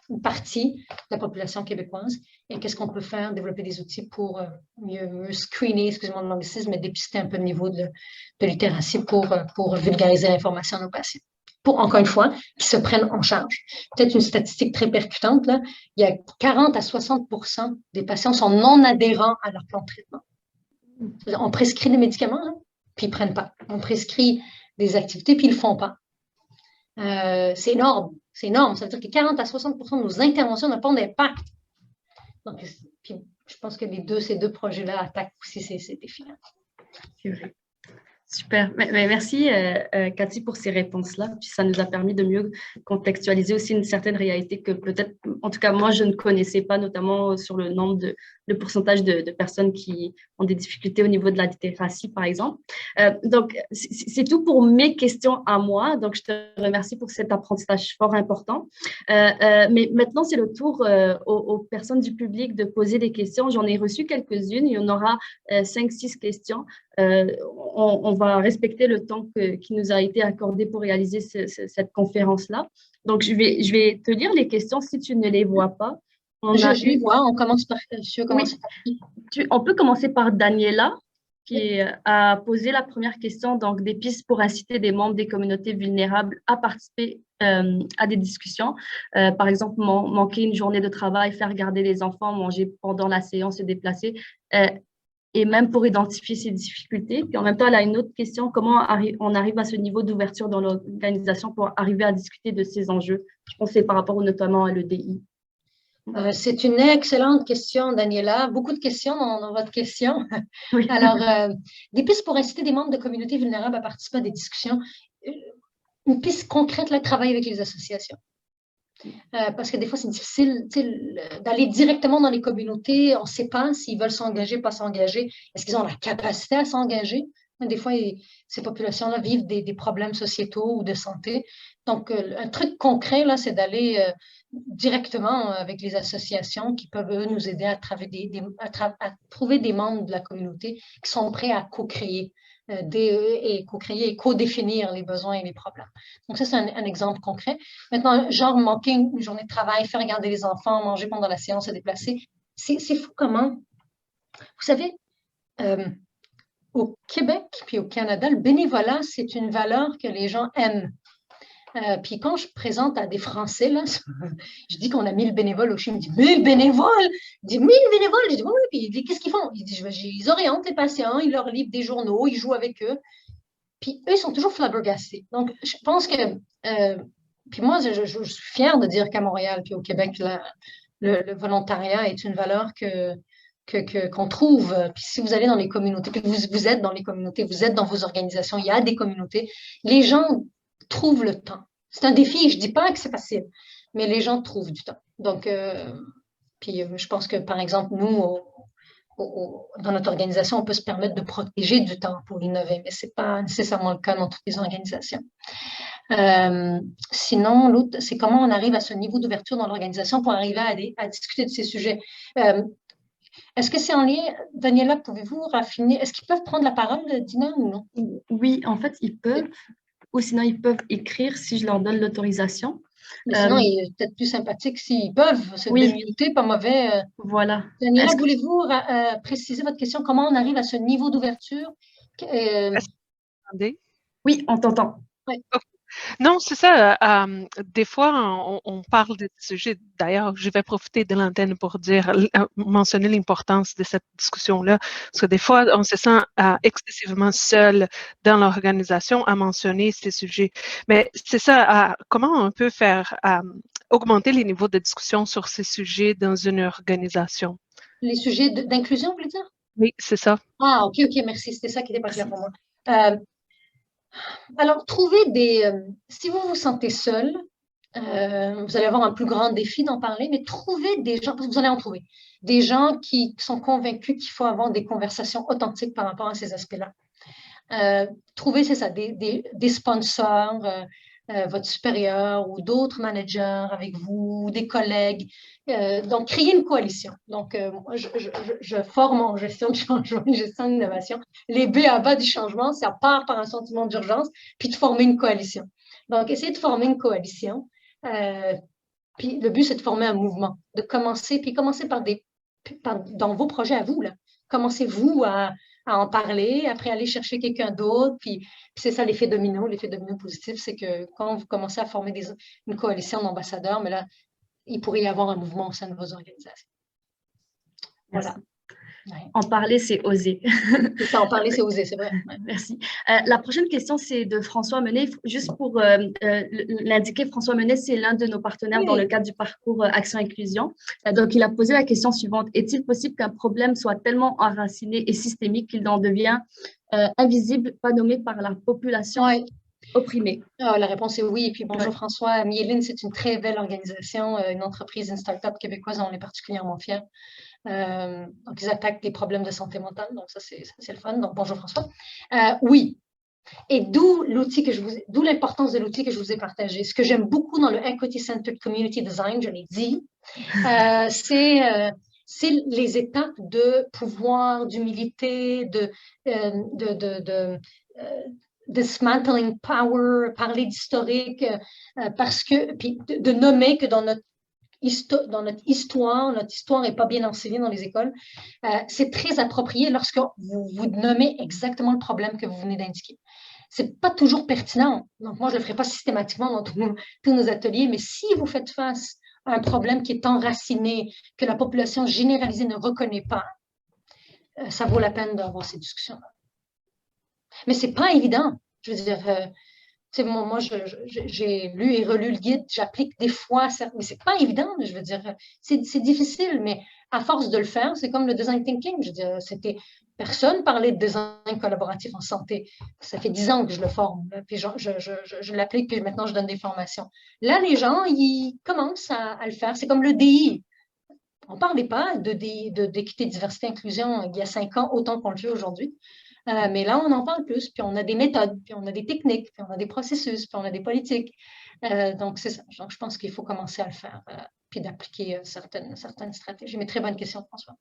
une partie de la population québécoise. Et qu'est-ce qu'on peut faire? Développer des outils pour mieux screener, excusez-moi de l'anglicisme, mais dépister un peu le niveau de littératie pour vulgariser l'information à nos patients. encore une fois, qui se prennent en charge. Peut-être une statistique très percutante, là, il y a 40 à 60% des patients sont non adhérents à leur plan de traitement. On prescrit des médicaments, hein, puis ils ne prennent pas. On prescrit des activités, puis ils ne le font pas. C'est énorme, c'est énorme. Ça veut dire que 40 à 60% de nos interventions n'ont pas d'impact. Donc, puis, je pense que ces deux projets-là attaquent aussi ces défis-là. C'est vrai. Super. Merci, Cathy, pour ces réponses-là. Puis ça nous a permis de mieux contextualiser aussi une certaine réalité que peut-être, en tout cas, moi, je ne connaissais pas, notamment sur le pourcentage de personnes qui ont des difficultés au niveau de la littératie, par exemple. Donc, c'est tout pour mes questions à moi. Donc, je te remercie pour cet apprentissage fort important. Mais maintenant, c'est le tour aux personnes du public de poser des questions. J'en ai reçu quelques-unes. Il y en aura 5-6 questions. On va respecter le temps qui nous a été accordé pour réaliser cette conférence-là. Donc, je vais te lire les questions si tu ne les vois pas. Je les vois, on commence par... On peut commencer par Daniela, qui a posé la première question, donc des pistes pour inciter des membres des communautés vulnérables à participer à des discussions. Par exemple, manquer une journée de travail, faire garder les enfants, manger pendant la séance, se déplacer. Et même pour identifier ces difficultés. Puis en même temps, elle a une autre question, comment on arrive à ce niveau d'ouverture dans l'organisation pour arriver à discuter de ces enjeux? Je pense que c'est par rapport notamment à l'EDI. C'est une excellente question, Daniela. Beaucoup de questions dans votre question. Oui. Alors, des pistes pour inciter des membres de communautés vulnérables à participer à des discussions. Une piste concrète, là, travailler avec les associations. Parce que des fois, c'est difficile d'aller directement dans les communautés. On ne sait pas s'ils veulent s'engager, pas s'engager. Est-ce qu'ils ont la capacité à s'engager? Des fois, ces populations-là vivent des problèmes sociétaux ou de santé. Donc, un truc concret, là, c'est d'aller directement avec les associations qui peuvent, eux, nous aider à trouver des membres de la communauté qui sont prêts à co-créer. Et co-créer et co-définir les besoins et les problèmes. Donc, ça, c'est un exemple concret. Maintenant, genre manquer une journée de travail, faire regarder les enfants, manger pendant la séance, se déplacer. C'est fou comment. Vous savez, au Québec puis au Canada, le bénévolat, c'est une valeur que les gens aiment. Puis quand je présente à des Français, là, je dis qu'on a 1000 bénévoles au Chili. Ils me disent 1000 bénévoles? Ils disent 1000 bénévoles? Je dis oui, oui. Puis qu'est-ce qu'ils font? Ils orientent les patients, ils leur livrent des journaux, ils jouent avec eux. Puis eux, ils sont toujours flabbergastés. Donc, je pense que. Puis moi, je suis fière de dire qu'à Montréal puis au Québec, le volontariat est une valeur qu'on trouve. Puis si vous allez dans les communautés, puis vous êtes dans les communautés, vous êtes dans vos organisations, il y a des communautés, les gens trouvent le temps. C'est un défi, je ne dis pas que c'est facile, mais les gens trouvent du temps. Donc, puis je pense que, par exemple, nous, dans notre organisation, on peut se permettre de protéger du temps pour innover, mais ce n'est pas nécessairement le cas dans toutes les organisations. Sinon, l'autre, c'est comment on arrive à ce niveau d'ouverture dans l'organisation pour arriver à discuter de ces sujets. Est-ce que c'est en lien, Daniela, pouvez-vous raffiner? Est-ce qu'ils peuvent prendre la parole, Dina, ou non? Oui, en fait, ils peuvent, ou sinon ils peuvent écrire si je leur donne l'autorisation. Mais sinon, il est peut-être plus sympathique s'ils peuvent se démuter, pas mauvais. Voilà. Daniela, voulez-vous préciser votre question? Comment on arrive à ce niveau d'ouverture? Oui, on t'entend. Ouais. Okay. Non, c'est ça. Des fois, on parle de sujets. D'ailleurs, je vais profiter de l'antenne pour mentionner l'importance de cette discussion-là. Parce que des fois, on se sent excessivement seul dans l'organisation à mentionner ces sujets. Mais c'est ça, comment on peut faire augmenter les niveaux de discussion sur ces sujets dans une organisation? Les sujets d'inclusion, vous voulez dire? Oui, c'est ça. Ah, ok, merci. C'était ça qui n'était pas clair pour moi. Alors, si vous vous sentez seul, vous allez avoir un plus grand défi d'en parler, mais trouvez des gens, parce que vous allez en trouver, des gens qui sont convaincus qu'il faut avoir des conversations authentiques par rapport à ces aspects-là. Trouvez, c'est ça, des sponsors, votre supérieur ou d'autres managers avec vous, des collègues. Donc, créer une coalition. Donc, moi, je forme en gestion de changement, gestion d'innovation. Les B à bas du changement, ça part par un sentiment d'urgence, puis de former une coalition. Donc, essayez de former une coalition. Puis le but, c'est de former un mouvement, de commencer, puis commencer dans vos projets à vous, là. Commencez-vous à à en parler, après aller chercher quelqu'un d'autre, puis c'est ça l'effet domino positif, c'est que quand vous commencez à former une coalition d'ambassadeurs, mais là, il pourrait y avoir un mouvement au sein de vos organisations. Merci. Voilà. Ouais. En parler, c'est oser. C'est ça, en parler, c'est oser, c'est vrai. Ouais. Merci. La prochaine question, c'est de François Menet. Juste pour l'indiquer, François Menet, c'est l'un de nos partenaires dans le cadre du parcours Action Inclusion. Donc, il a posé la question suivante. Est-il possible qu'un problème soit tellement enraciné et systémique qu'il en devient invisible, pas nommé par la population opprimée? La réponse est oui. Et puis, bonjour François. Mieline, c'est une très belle organisation, une entreprise, une start-up québécoise dont on est particulièrement fiers. Donc, ils attaquent des problèmes de santé mentale. Donc, ça, c'est le fun. Donc, bonjour François. Oui. Et d'où l'importance de l'outil que je vous ai partagé. Ce que j'aime beaucoup dans le Equity-Centered Community Design, je l'ai dit, c'est les étapes de pouvoir, d'humilité, de dismantling power, parler d'historique, parce que, puis de nommer que dans notre histoire n'est pas bien enseignée dans les écoles. C'est très approprié lorsque vous nommez exactement le problème que vous venez d'indiquer. Ce n'est pas toujours pertinent. Donc, moi, je ne le ferai pas systématiquement dans tous nos ateliers, mais si vous faites face à un problème qui est enraciné, que la population généralisée ne reconnaît pas, ça vaut la peine d'avoir ces discussions-là. Mais ce n'est pas évident. Je veux dire, moi, j'ai lu et relu le guide, j'applique des fois, mais ce n'est pas évident. Je veux dire, c'est difficile, mais à force de le faire, c'est comme le design thinking. Je veux dire, personne parlait de design collaboratif en santé. Ça fait 10 ans que je le forme, puis je l'applique, puis maintenant je donne des formations. Là, les gens, ils commencent à le faire. C'est comme le DI. On ne parlait pas d'équité, diversité, inclusion il y a 5 ans, autant qu'on le fait aujourd'hui. Mais là, on en parle plus, puis on a des méthodes, puis on a des techniques, puis on a des processus, puis on a des politiques. Donc, c'est ça. Donc, je pense qu'il faut commencer à le faire, puis d'appliquer certaines stratégies. Mais très bonne question, François.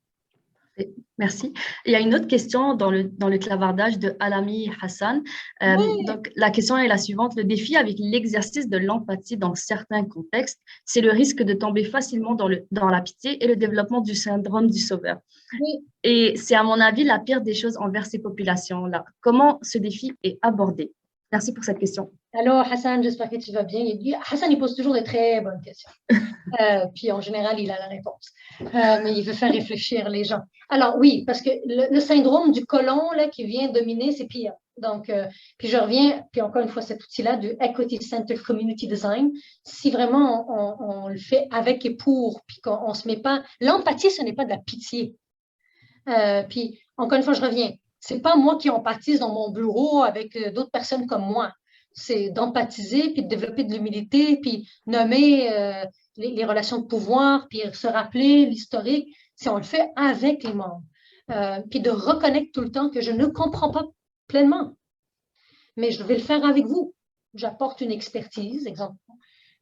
Merci. Il y a une autre question dans le clavardage de Alami Hassan. Donc, la question est la suivante. Le défi avec l'exercice de l'empathie dans certains contextes, c'est le risque de tomber facilement dans la pitié et le développement du syndrome du sauveur. Oui. Et c'est à mon avis la pire des choses envers ces populations-là. Comment ce défi est abordé? Merci pour cette question. Alors, Hassan, j'espère que tu vas bien. Hassan, il pose toujours de très bonnes questions. Puis, en général, il a la réponse. Mais il veut faire réfléchir les gens. Alors, oui, parce que le syndrome du colon là, qui vient dominer, c'est pire. Donc, puis je reviens, puis encore une fois, cet outil-là du Equity-Centered Community Design, si vraiment on le fait avec et pour, puis qu'on ne se met pas… L'empathie, ce n'est pas de la pitié. Puis, encore une fois, je reviens. Ce n'est pas moi qui empathise dans mon bureau avec d'autres personnes comme moi. C'est d'empathiser, puis de développer de l'humilité, puis nommer les relations de pouvoir, puis se rappeler l'historique, si on le fait avec les membres. Puis de reconnaître tout le temps que je ne comprends pas pleinement, mais je vais le faire avec vous. J'apporte une expertise. Exemple,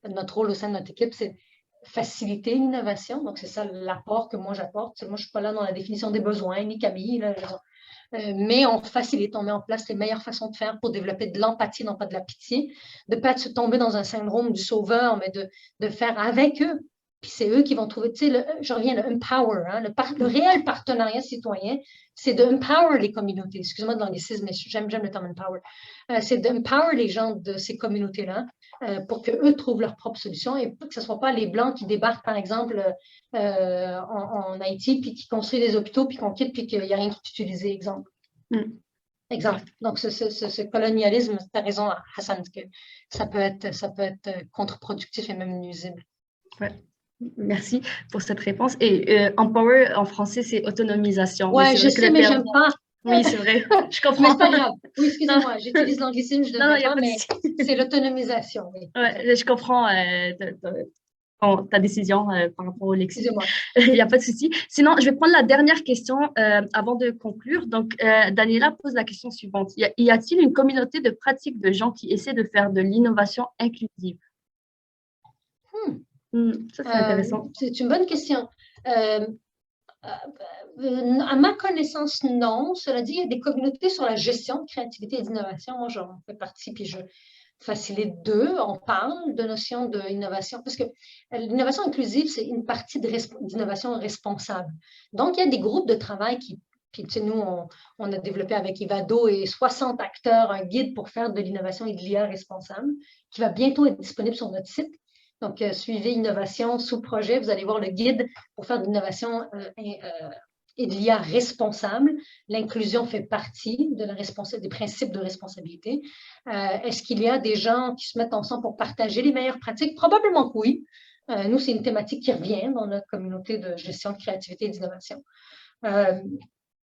notre rôle au sein de notre équipe, c'est faciliter l'innovation. Donc, c'est ça l'apport que moi j'apporte. Moi, je ne suis pas là dans la définition des besoins, ni Camille, là, mais on facilite, on met en place les meilleures façons de faire pour développer de l'empathie, non pas de la pitié, de ne pas se tomber dans un syndrome du sauveur, mais de faire avec eux. Puis c'est eux qui vont trouver, tu sais, je reviens, le empower, hein, le réel partenariat citoyen, c'est de empower les communautés. Excusez-moi de l'anglicisme, mais j'aime le terme empower. C'est d'empower les gens de ces communautés-là pour qu'eux trouvent leurs propres solutions et que ce ne soit pas les Blancs qui débarquent, par exemple, en Haïti, puis qui construisent des hôpitaux, puis qu'on quitte, puis qu'il n'y a rien qui est utilisé, exemple. Exemple. Donc, ce colonialisme, tu as raison, Hassan, que ça peut être contre-productif et même nuisible. Ouais. Merci pour cette réponse. Et empower, en français, c'est autonomisation. Oui, je sais, mais j'aime pas. Oui, c'est vrai. Je comprends. Mais c'est pas grave. Oui, excusez-moi, j'utilise l'anglicisme, je ne devrais pas, mais c'est l'autonomisation. Oui. Ouais, je comprends ta décision par rapport au lexique. Excusez-moi. Il n'y a pas de souci. Sinon, je vais prendre la dernière question avant de conclure. Donc, Daniela pose la question suivante. Y a-t-il une communauté de pratiques de gens qui essaient de faire de l'innovation inclusive? Ça, c'est intéressant. C'est une bonne question. À ma connaissance, non. Cela dit, il y a des communautés sur la gestion de créativité et d'innovation. Moi, j'en fais partie, puis je facilite d'eux. On parle de notion d'innovation, parce que l'innovation inclusive, c'est une partie d'innovation responsable. Donc, il y a des groupes de travail qui Puis, tu sais, nous, on a développé avec Ivado et 60 acteurs un guide pour faire de l'innovation et de l'IA responsable qui va bientôt être disponible sur notre site. Donc, suivez Innovation sous projet. Vous allez voir le guide pour faire de l'innovation et de l'IA responsable. L'inclusion fait partie des principes de responsabilité. Est-ce qu'il y a des gens qui se mettent ensemble pour partager les meilleures pratiques? Probablement que oui. Nous, c'est une thématique qui revient dans notre communauté de gestion de créativité et d'innovation.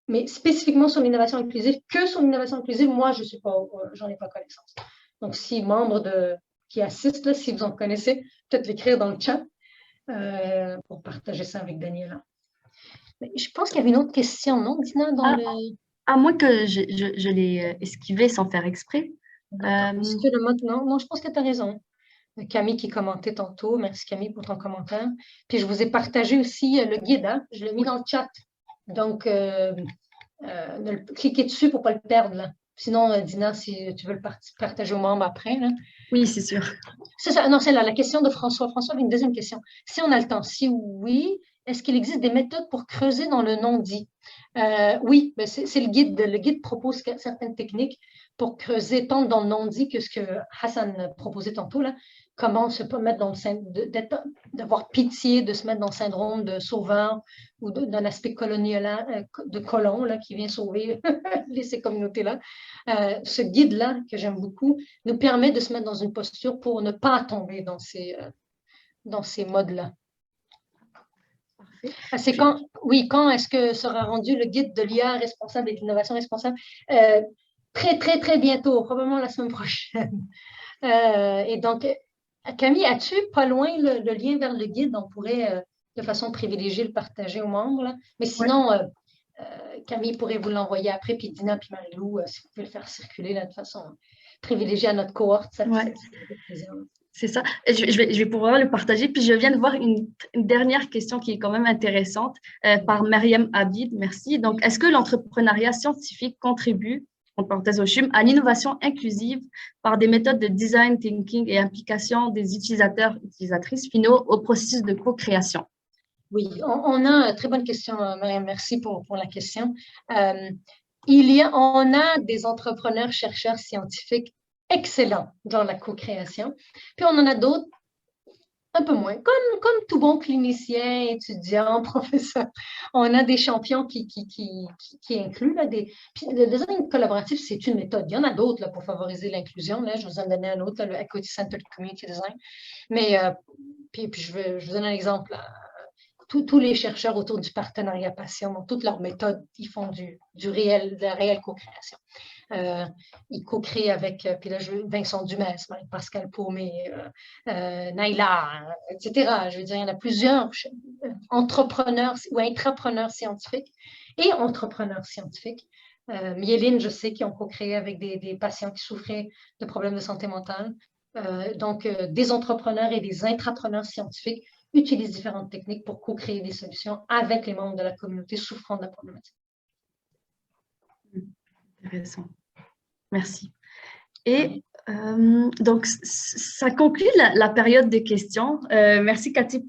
Mais spécifiquement sur l'innovation inclusive, que sur l'innovation inclusive, moi, je suis pas, j'en ai pas connaissance. Donc, si membres qui assistent, là, si vous en connaissez, peut-être l'écrire dans le chat pour partager ça avec Daniela. Mais je pense qu'il y avait une autre question, non, Dina, à moins que je l'ai esquivé sans faire exprès. Non, je pense que tu as raison. Camille qui commentait tantôt. Merci Camille pour ton commentaire. Puis je vous ai partagé aussi le guide. Hein? Je l'ai mis dans le chat. Donc, cliquez dessus pour ne pas le perdre. Là. Sinon, Dina, si tu veux le partager aux membres après. Là. Oui, c'est sûr. C'est ça. Non, c'est là la question de François. François avait une deuxième question. Si on a le temps, si oui, est-ce qu'il existe des méthodes pour creuser dans le non-dit? Oui, mais c'est le guide. Le guide propose certaines techniques pour creuser tant dans le non-dit que ce que Hassan proposait tantôt, là. Comment se mettre dans le d'avoir pitié, de se mettre dans le syndrome de sauveur ou d'un aspect colonial, de colon là, qui vient sauver ces communautés-là. Ce guide-là, que j'aime beaucoup, nous permet de se mettre dans une posture pour ne pas tomber dans ces modes-là. C'est quand est-ce que sera rendu le guide de l'IA responsable et de l'innovation responsable? Très, très, très bientôt, probablement la semaine prochaine. Et donc, Camille, as-tu pas loin le lien vers le guide? On pourrait, de façon privilégiée, le partager aux membres. Là. Mais sinon, Camille pourrait vous l'envoyer après, puis Dina, puis Marie-Lou, si vous pouvez le faire circuler là, de façon privilégiée à notre cohorte. Ça c'est ça. Je vais pouvoir le partager. Puis je viens de voir une dernière question qui est quand même intéressante par Mariam Abid. Merci. Donc, est-ce que l'entrepreneuriat scientifique contribue, en parenthèse au CHUM, à l'innovation inclusive par des méthodes de design thinking et implication des utilisatrices finaux au processus de co-création? Oui, on a très bonne question, Mariam. Merci pour la question. On a des entrepreneurs, chercheurs, scientifiques excellents dans la co-création. Puis on en a d'autres un peu moins. Comme tout bon clinicien, étudiant, professeur, on a des champions qui incluent. Là, Puis le design collaboratif, c'est une méthode. Il y en a d'autres pour favoriser l'inclusion. Là, je vous en donnais un autre, le Equity Centered Community Design. Mais puis je vous donne un exemple. Tous les chercheurs autour du partenariat patient, dans toutes leurs méthodes, ils font de la réelle co-création. Ils co-créent avec, puis là, Vincent Dumès, Pascal Paumé, Naila, etc. Je veux dire, il y en a plusieurs entrepreneurs ou intrapreneurs scientifiques et entrepreneurs scientifiques. Myéline, je sais, qui ont co-créé avec des patients qui souffraient de problèmes de santé mentale. Donc, des entrepreneurs et des intrapreneurs scientifiques utilisent différentes techniques pour co-créer des solutions avec les membres de la communauté souffrant de la problématique. Intéressant. Merci. Et donc, ça conclut la période des questions. Merci, Cathy,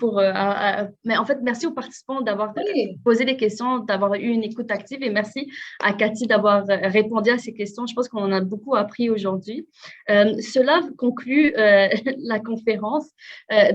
mais en fait, merci aux participants d'avoir posé des questions, d'avoir eu une écoute active et merci à Cathy d'avoir répondu à ces questions. Je pense qu'on en a beaucoup appris aujourd'hui. Cela conclut la conférence.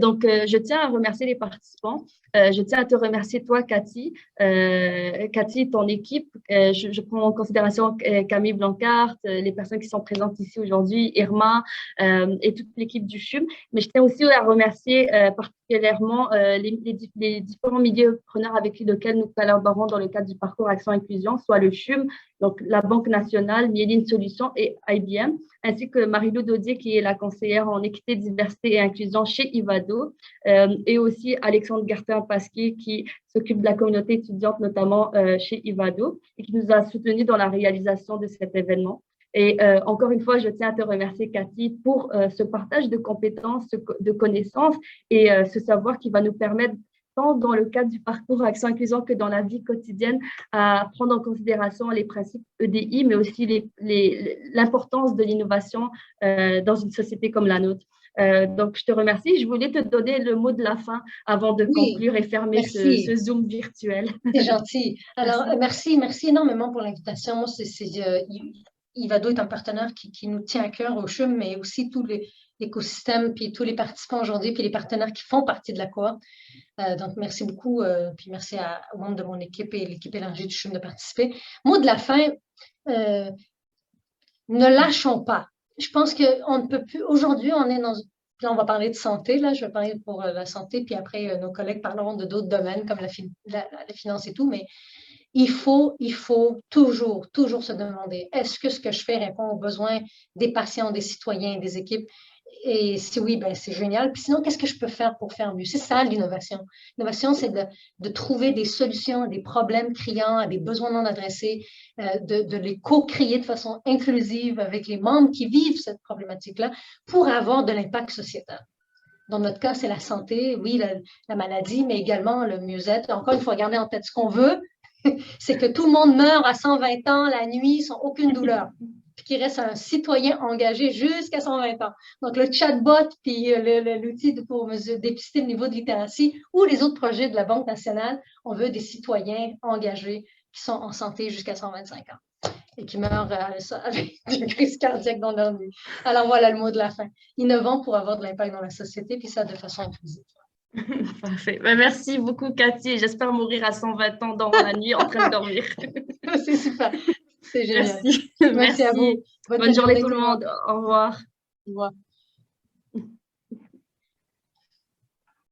Donc, je tiens à remercier les participants. Je tiens à te remercier, toi, Cathy. Cathy, ton équipe. Je prends en considération Camille Blancart, les personnes qui sont présentes ici aujourd'hui, Irma et toute l'équipe du CHUM. Mais je tiens aussi à remercier particulièrement les différents milieux preneurs avec lesquels nous collaborons dans le cadre du parcours Action Inclusion, soit le CHUM, donc la Banque nationale, Myéline Solutions et IBM, ainsi que Marie-Lou Daudier, qui est la conseillère en équité, diversité et inclusion chez Ivado, et aussi Alexandre Gartin-Pasquier, qui s'occupe de la communauté étudiante, notamment chez Ivado, et qui nous a soutenus dans la réalisation de cet événement. Et encore une fois, je tiens à te remercier, Cathy, pour ce partage de compétences, de connaissances et ce savoir qui va nous permettre, tant dans le cadre du parcours Action Inclusion que dans la vie quotidienne, à prendre en considération les principes EDI, mais aussi l'importance de l'innovation dans une société comme la nôtre. Donc, je te remercie. Je voulais te donner le mot de la fin avant de conclure et fermer ce Zoom virtuel. C'est gentil. Alors, merci énormément pour l'invitation. Moi, Ivado est un partenaire qui nous tient à cœur au CHUM, mais aussi tout l'écosystème, puis tous les participants aujourd'hui, puis les partenaires qui font partie de la cohorte. Donc, merci beaucoup, puis merci aux membres de mon équipe et l'équipe élargie du CHUM de participer. Mot de la fin, ne lâchons pas. Je pense qu'on ne peut plus, aujourd'hui, on est dans, là, on va parler de santé, là, je vais parler pour la santé, puis après, nos collègues parleront de d'autres domaines comme la finance et tout, mais il faut toujours se demander, est-ce que ce que je fais répond aux besoins des patients, des citoyens, des équipes? Et si oui, ben c'est génial. Puis sinon, qu'est-ce que je peux faire pour faire mieux? C'est ça l'innovation. L'innovation, c'est de trouver des solutions à des problèmes criants, à des besoins non adressés, de les co-créer de façon inclusive avec les membres qui vivent cette problématique-là pour avoir de l'impact sociétal. Dans notre cas, c'est la santé, oui, la maladie, mais également le mieux-être. Encore une fois, garder en tête ce qu'on veut, c'est que tout le monde meurt à 120 ans la nuit sans aucune douleur, puis qu'il reste un citoyen engagé jusqu'à 120 ans. Donc, le chatbot, puis l'outil pour dépister le niveau de littératie ou les autres projets de la Banque nationale, on veut des citoyens engagés qui sont en santé jusqu'à 125 ans et qui meurent avec une crise cardiaque dans leur vie. Alors, voilà le mot de la fin. Innovant pour avoir de l'impact dans la société, puis ça de façon inclusive. Parfait. Merci beaucoup, Cathy. J'espère mourir à 120 ans dans la nuit en train de dormir. C'est super. C'est génial. Merci. Merci à vous. Bonne journée tout le monde. Au revoir. Au revoir.